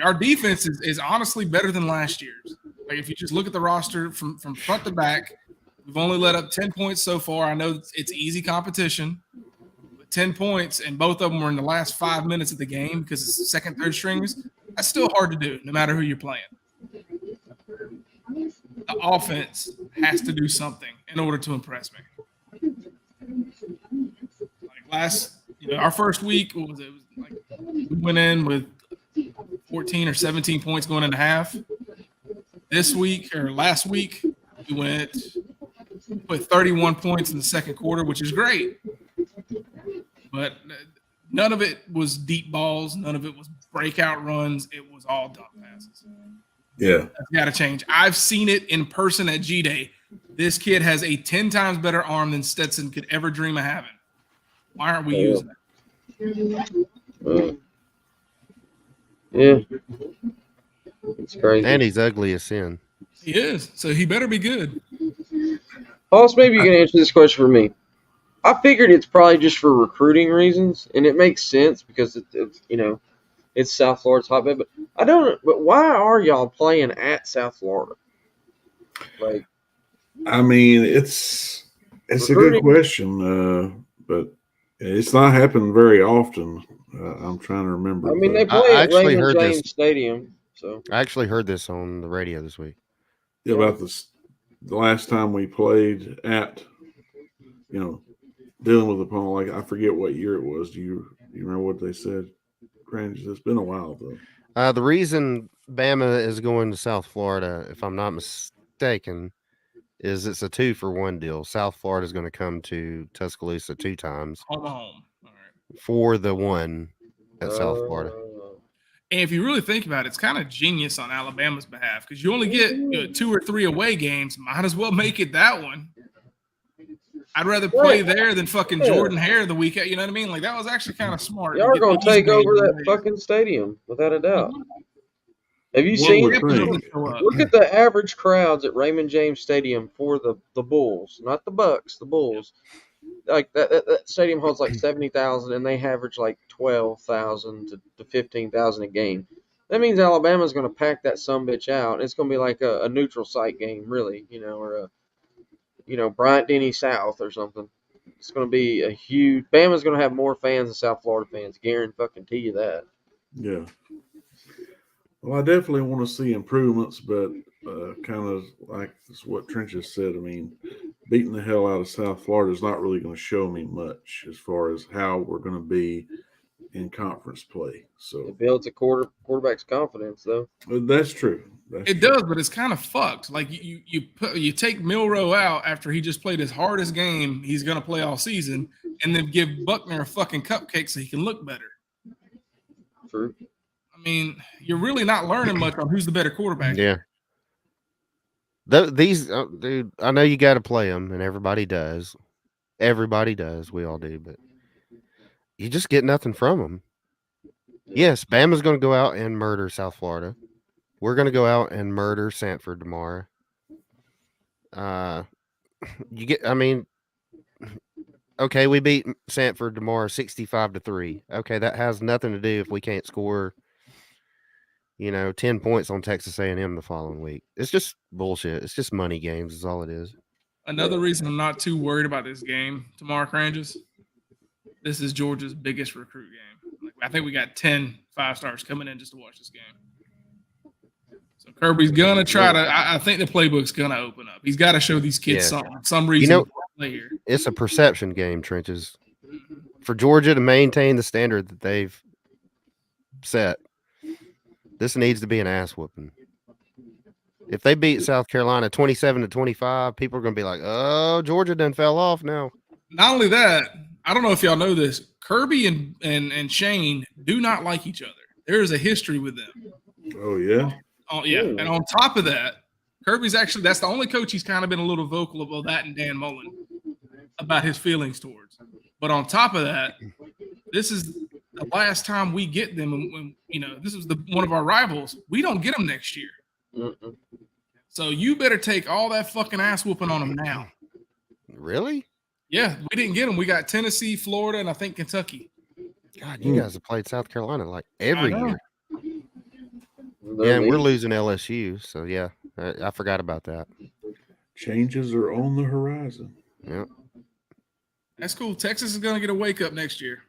[SPEAKER 1] Our defense is honestly better than last year's. Like if you just look at the roster from front to back, we've only let up 10 points so far. I know it's easy competition. 10 points, and both of them were in the last 5 minutes of the game because it's second, third strings. That's still hard to do, no matter who you're playing. The offense has to do something in order to impress me. Like our first week, what was it? It was like we went in with 14 or 17 points going into half. This week or last week, we put 31 points in the second quarter, which is great. But none of it was deep balls. None of it was breakout runs. It was all dump passes.
[SPEAKER 4] Yeah.
[SPEAKER 1] That's got to change. I've seen it in person at G-Day. This kid has a 10 times better arm than Stetson could ever dream of having. Why aren't we using that?
[SPEAKER 2] Yeah. It's crazy.
[SPEAKER 3] And he's ugly as sin.
[SPEAKER 1] He is. So he better be good.
[SPEAKER 2] Boss, maybe you can answer this question for me. I figured it's probably just for recruiting reasons, and it makes sense because it's South Florida's hotbed. But I don't. But why are y'all playing at South Florida? Like,
[SPEAKER 4] I mean, it's a good question, but it's not happened very often. I'm trying to remember.
[SPEAKER 2] I mean, they play at
[SPEAKER 3] actually
[SPEAKER 2] Raymond
[SPEAKER 3] heard
[SPEAKER 2] James
[SPEAKER 3] this.
[SPEAKER 2] Stadium. So
[SPEAKER 3] I actually heard this on the radio this week.
[SPEAKER 4] Yeah, about the last time we played at, dealing with opponent, like I forget what year it was. Do you remember what they said? Granted, it's been a while though.
[SPEAKER 3] The reason Bama is going to South Florida, if I'm not mistaken, is it's a 2-for-1 deal. South Florida is going to come to Tuscaloosa 2 times
[SPEAKER 1] Home. All right.
[SPEAKER 3] for the one at South Florida.
[SPEAKER 1] And if you really think about it, it's kind of genius on Alabama's behalf because you only get 2 or 3 away games. Might as well make it that one. I'd rather play there than fucking Jordan Hare the weekend. You know what I mean? Like, that was actually kind of smart.
[SPEAKER 2] Y'all are going to take over that fucking stadium, without a doubt. Have you seen it? Look at the average crowds at Raymond James Stadium for the Bulls, not the Bucks, the Bulls. Like that stadium holds like 70,000, and they average like 12,000 to 15,000 a game. That means Alabama's going to pack that sumbitch out. It's going to be like a neutral site game, really, or a Bryant Denny South or something. It's going to be a huge. Bama's going to have more fans than South Florida fans. Guarantee you that.
[SPEAKER 4] Yeah. Well, I definitely want to see improvements, but kind of like what Trench has said. I mean, beating the hell out of South Florida is not really going to show me much as far as how we're going to be in conference play. So
[SPEAKER 2] It builds a quarterback's confidence, though.
[SPEAKER 4] that's true.
[SPEAKER 1] It does, but it's kind of fucked. Like you take Milroe out after he just played his hardest game he's going to play all season, and then give Buckner a fucking cupcake so he can look better.
[SPEAKER 2] True.
[SPEAKER 1] I mean, you're really not learning much on who's the better quarterback.
[SPEAKER 3] Yeah. These dude, I know you got to play them, and everybody does. Everybody does. We all do, but you just get nothing from them. Yes, Bama's going to go out and murder South Florida. We're going to go out and murder Sanford tomorrow. Okay, we beat Sanford tomorrow 65-3. Okay, that has nothing to do if we can't score 10 points on Texas A&M the following week. It's just bullshit. It's just money games is all it is.
[SPEAKER 1] Another reason I'm not too worried about this game tomorrow, Cranges, this is Georgia's biggest recruit game. I think we got 10 5-stars coming in just to watch this game. So Kirby's going to try to – I think the playbook's going to open up. He's got to show these kids some reason to play here.
[SPEAKER 3] It's a perception game, Trenches. For Georgia to maintain the standard that they've set, this needs to be an ass whooping. If they beat South Carolina 27-25, people are going to be like, oh, Georgia done fell off now.
[SPEAKER 1] Not only that, I don't know if y'all know this, Kirby and Shane do not like each other. There is a history with them.
[SPEAKER 4] Oh, yeah?
[SPEAKER 1] Oh, yeah. And on top of that, Kirby's actually – that's the only coach he's kind of been a little vocal about that and Dan Mullen about his feelings towards. But on top of that, this is the last time we get them. When this was one of our rivals. We don't get them next year.
[SPEAKER 2] Mm-mm.
[SPEAKER 1] So you better take all that fucking ass whooping on them now.
[SPEAKER 3] Really?
[SPEAKER 1] Yeah, we didn't get them. We got Tennessee, Florida, and I think Kentucky.
[SPEAKER 3] God, you guys have played South Carolina like every year.
[SPEAKER 2] They're
[SPEAKER 3] And we're
[SPEAKER 2] leading.
[SPEAKER 3] losing LSU. So, yeah, I forgot about that.
[SPEAKER 4] Changes are on the horizon.
[SPEAKER 3] Yeah.
[SPEAKER 1] That's cool. Texas is going to get a wake up next year.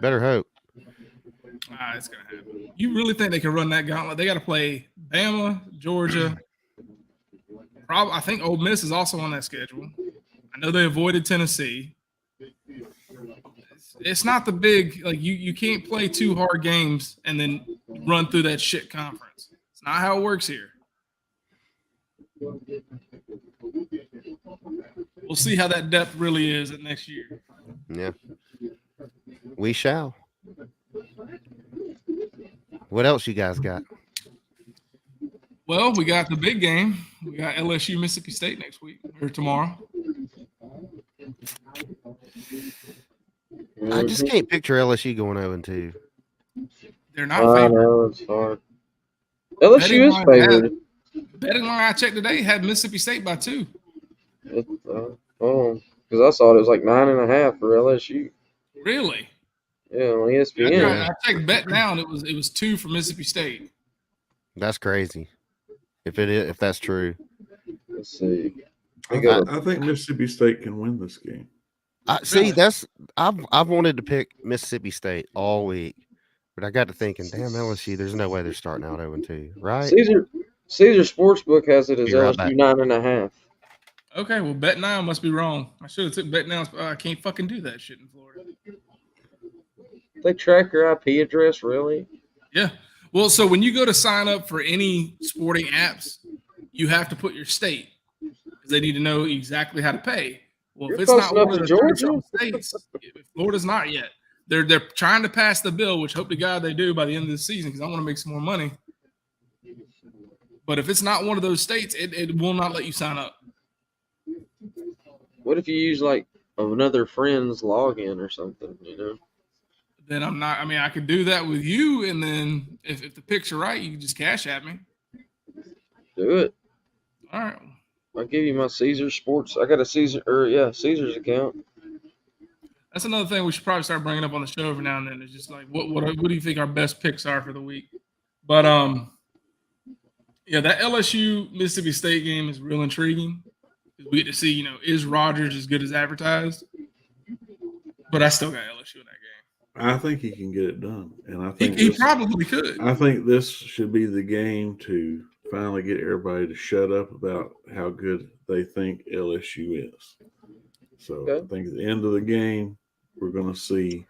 [SPEAKER 3] Better hope.
[SPEAKER 1] It's going to happen. You really think they can run that gauntlet? They got to play Bama, Georgia. I think Ole Miss is also on that schedule. I know they avoided Tennessee. It's not the big, like you can't play 2 hard games and then run through that shit conference. It's not how it works here. We'll see how that depth really is at next year.
[SPEAKER 3] Yeah. We shall. What else you guys got?
[SPEAKER 1] Well, we got the big game. We got LSU Mississippi State next week or tomorrow.
[SPEAKER 3] I just can't picture LSU going 0-2.
[SPEAKER 1] They're not
[SPEAKER 2] I
[SPEAKER 1] favored.
[SPEAKER 2] know, it's hard. LSU is favored.
[SPEAKER 1] Betting line I checked today had Mississippi State by 2.
[SPEAKER 2] Because I saw it was like 9.5 for LSU.
[SPEAKER 1] Really?
[SPEAKER 2] Yeah, on ESPN.
[SPEAKER 1] I checked Bet Now and it was 2 for Mississippi State.
[SPEAKER 3] That's crazy. If that's true.
[SPEAKER 2] Let's see.
[SPEAKER 4] I think Mississippi State can win this game.
[SPEAKER 3] I've wanted to pick Mississippi State all week, but I got to thinking, damn LSU, there's no way they're starting out 0-2, right?
[SPEAKER 2] Caesar Sportsbook has it as
[SPEAKER 3] You're right
[SPEAKER 2] LSU
[SPEAKER 3] back.
[SPEAKER 2] 9.5.
[SPEAKER 1] Okay, well Bet Now must be wrong. I should have took Bet Now. I can't fucking do that shit in Florida.
[SPEAKER 2] They track your IP address, really?
[SPEAKER 1] Yeah. Well, so when you go to sign up for any sporting apps, you have to put your state because they need to know exactly how to pay. Well,
[SPEAKER 2] You're
[SPEAKER 1] if it's
[SPEAKER 2] close
[SPEAKER 1] not
[SPEAKER 2] enough
[SPEAKER 1] one of
[SPEAKER 2] to
[SPEAKER 1] the
[SPEAKER 2] Georgia.
[SPEAKER 1] 30-some states, Florida's not yet. They're trying to pass the bill, which hope to God they do by the end of the season because I want to make some more money. But if it's not one of those states, it will not let you sign up.
[SPEAKER 2] What if you use like another friend's login or something,
[SPEAKER 1] Then I'm not. I mean, I could do that with you, and then if the picks are right, you can just cash at me.
[SPEAKER 2] Do it.
[SPEAKER 1] All right.
[SPEAKER 2] I'll give you my Caesar Sports. I got a Caesar's account.
[SPEAKER 1] That's another thing we should probably start bringing up on the show every now and then. It's just like, what do you think our best picks are for the week? But yeah, that LSU Mississippi State game is real intriguing. We get to see, is Rodgers as good as advertised? But I still got LSU in that game.
[SPEAKER 4] I think he can get it done, and I think
[SPEAKER 1] he probably could.
[SPEAKER 4] I think this should be the game to finally get everybody to shut up about how good they think LSU is. So I think at the end of the game, we're going to see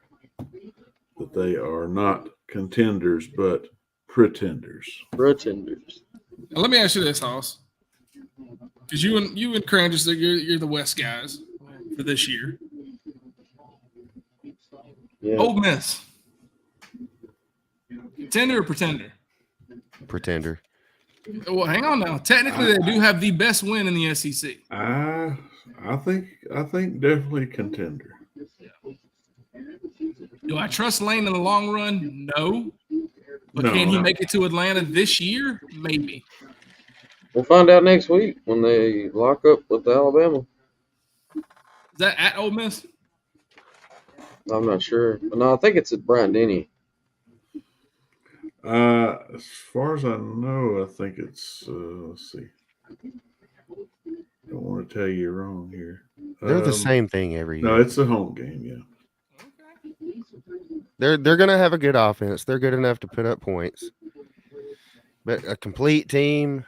[SPEAKER 4] that they are not contenders, but pretenders.
[SPEAKER 2] Pretenders.
[SPEAKER 1] Now, let me ask you this, Hoss, because you and Cran just you're the West guys for this year.
[SPEAKER 2] Yeah.
[SPEAKER 1] Ole Miss, contender or pretender?
[SPEAKER 3] Pretender.
[SPEAKER 1] Well, hang on now. Technically, they do have the best win in the SEC.
[SPEAKER 4] I think definitely contender.
[SPEAKER 1] Do I trust Lane in the long run? No. But
[SPEAKER 4] No,
[SPEAKER 1] can he
[SPEAKER 4] no.
[SPEAKER 1] make it to Atlanta this year? Maybe.
[SPEAKER 2] We'll find out next week when they lock up with Alabama.
[SPEAKER 1] Is that at Ole Miss?
[SPEAKER 2] I'm not sure. But no, I think it's at Bryant Denny.
[SPEAKER 4] As far as I know, I think it's let's see. Don't want to tell you wrong here.
[SPEAKER 3] They're the same thing every year.
[SPEAKER 4] No, it's a home game, yeah.
[SPEAKER 3] They're gonna have a good offense. They're good enough to put up points. But a complete team,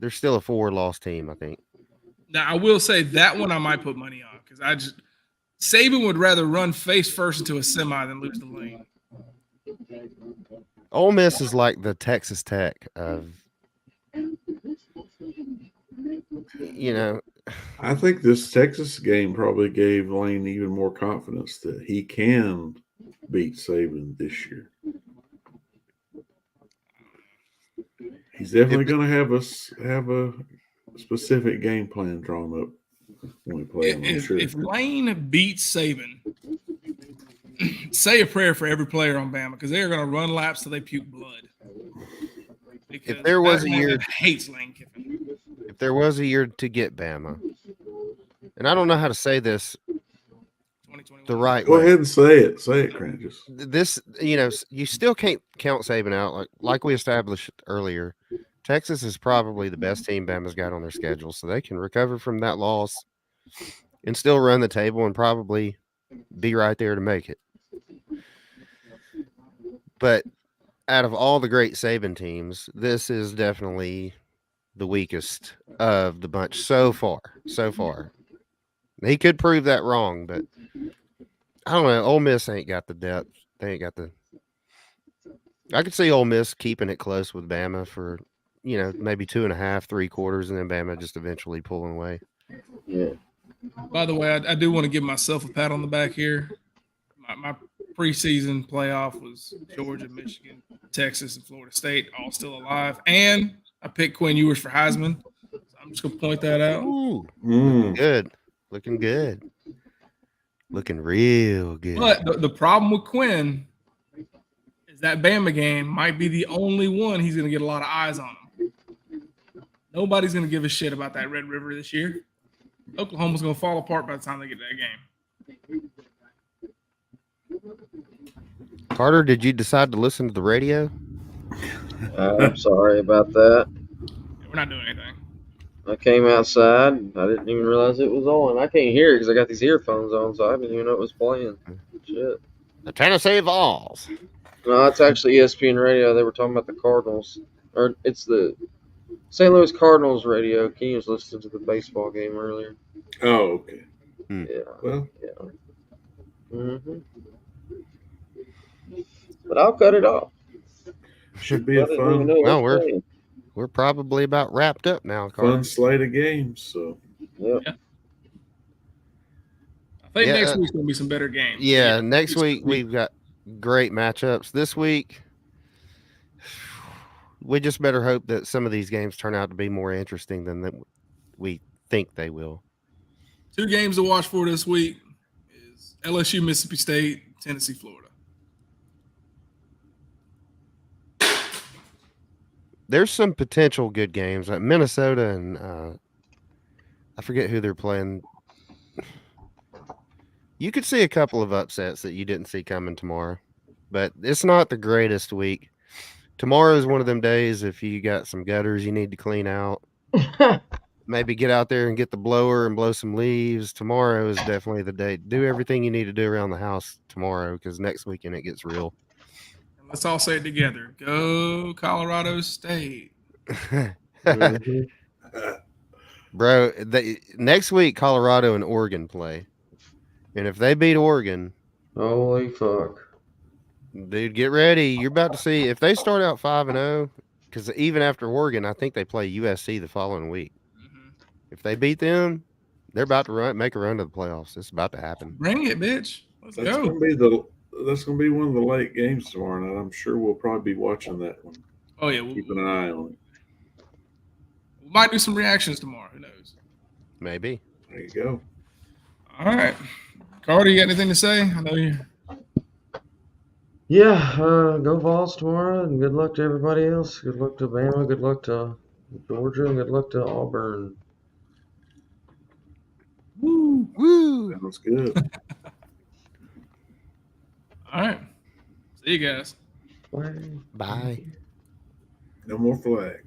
[SPEAKER 3] they're still a 4-loss team, I think.
[SPEAKER 1] Now, I will say that one I might put money on because Saban would rather run face first into a semi than lose the lane.
[SPEAKER 3] Ole Miss is like the Texas Tech of,
[SPEAKER 4] I think this Texas game probably gave Lane even more confidence that he can beat Saban this year. He's definitely going to have a specific game plan drawn up when we play him, I'm sure.
[SPEAKER 1] If Lane beats Saban, say a prayer for every player on Bama because they are going to run laps till they puke blood. Because
[SPEAKER 3] if there was
[SPEAKER 1] that
[SPEAKER 3] a year
[SPEAKER 1] man hates Lane Kiffin.
[SPEAKER 3] If there was a year to get Bama, and I don't know how to say this
[SPEAKER 1] 2021.
[SPEAKER 3] the right
[SPEAKER 4] Go
[SPEAKER 3] way.
[SPEAKER 4] ahead and say it. Say it, Cranges.
[SPEAKER 3] This, you still can't count Saban out. Like we established earlier, Texas is probably the best team Bama's got on their schedule, so they can recover from that loss and still run the table and probably be right there to make it. But out of all the great Saban teams, this is definitely the weakest of the bunch so far. He could prove that wrong, but I don't know. Ole Miss ain't got the depth. They ain't got the. I could see Ole Miss keeping it close with Bama for, maybe 2.5, 3 quarters, and then Bama just eventually pulling away.
[SPEAKER 2] Yeah.
[SPEAKER 1] By the way, I do want to give myself a pat on the back here. My preseason playoff was Georgia, Michigan, Texas, and Florida State, all still alive. And I picked Quinn Ewers for Heisman. So I'm just going to point that out.
[SPEAKER 3] Ooh, looking good. Looking real good.
[SPEAKER 1] But the problem with Quinn is that Bama game might be the only one he's going to get a lot of eyes on him. Nobody's going to give a shit about that Red River this year. Oklahoma's going to fall apart by the time they get to that game.
[SPEAKER 3] Carter, did you decide to listen to the radio?
[SPEAKER 2] I'm sorry about that.
[SPEAKER 1] We're not doing anything.
[SPEAKER 2] I came outside. I didn't even realize it was on. I can't hear it because I got these earphones on, so I didn't even know it was playing. Shit.
[SPEAKER 3] The Tennessee Vols.
[SPEAKER 2] No, it's actually ESPN radio. They were talking about the Cardinals. Or it's the St. Louis Cardinals radio. Ken was listening to the baseball game earlier.
[SPEAKER 4] Oh, okay.
[SPEAKER 2] Yeah.
[SPEAKER 4] Well,
[SPEAKER 2] Yeah. Mm-hmm. But I'll cut it off.
[SPEAKER 4] should be a
[SPEAKER 2] I didn't even
[SPEAKER 4] fun,
[SPEAKER 2] know it was
[SPEAKER 3] Well,
[SPEAKER 2] playing.
[SPEAKER 3] we're probably about wrapped up now, Carter.
[SPEAKER 4] fun slate of games. So
[SPEAKER 2] Yep.
[SPEAKER 1] I think
[SPEAKER 3] Yeah,
[SPEAKER 1] next week's going to be some better games.
[SPEAKER 3] Yeah, next week we've got great matchups. This week, we just better hope that some of these games turn out to be more interesting than we think they will.
[SPEAKER 1] 2 games to watch for this week is LSU, Mississippi State, Tennessee, Florida.
[SPEAKER 3] There's some potential good games like Minnesota and I forget who they're playing. You could see a couple of upsets that you didn't see coming tomorrow, but it's not the greatest week. Tomorrow is one of them days if you got some gutters you need to clean out. Maybe get out there and get the blower and blow some leaves. Tomorrow is definitely the day. Do everything you need to do around the house tomorrow because next weekend it gets real.
[SPEAKER 1] Let's all say it together. Go Colorado State.
[SPEAKER 2] Mhm.
[SPEAKER 3] Bro, next week Colorado and Oregon play. And if they beat Oregon,
[SPEAKER 2] Holy fuck.
[SPEAKER 3] dude, get ready. You're about to see if they start out 5-0, because even after Oregon, I think they play USC the following week.
[SPEAKER 1] Mhm.
[SPEAKER 3] If they beat them, they're about to make a run to the playoffs. It's about to happen.
[SPEAKER 1] Bring it, bitch. Let's
[SPEAKER 4] That's
[SPEAKER 1] go.
[SPEAKER 4] that's gonna be one of the late games tomorrow night. I'm sure we'll probably be watching that one.
[SPEAKER 1] Oh yeah,
[SPEAKER 4] Keeping an eye on it.
[SPEAKER 1] we might do some reactions tomorrow. Who knows?
[SPEAKER 3] Maybe.
[SPEAKER 4] There you go.
[SPEAKER 1] All right, Carter, you got anything to say? I know you.
[SPEAKER 2] Yeah, go Vols tomorrow, and good luck to everybody else. Good luck to Bama. Good luck to Georgia. And good luck to Auburn.
[SPEAKER 1] Woo.
[SPEAKER 3] Woo!
[SPEAKER 4] Sounds good.
[SPEAKER 1] All right. See you guys.
[SPEAKER 2] Bye.
[SPEAKER 3] Bye.
[SPEAKER 4] No more flags.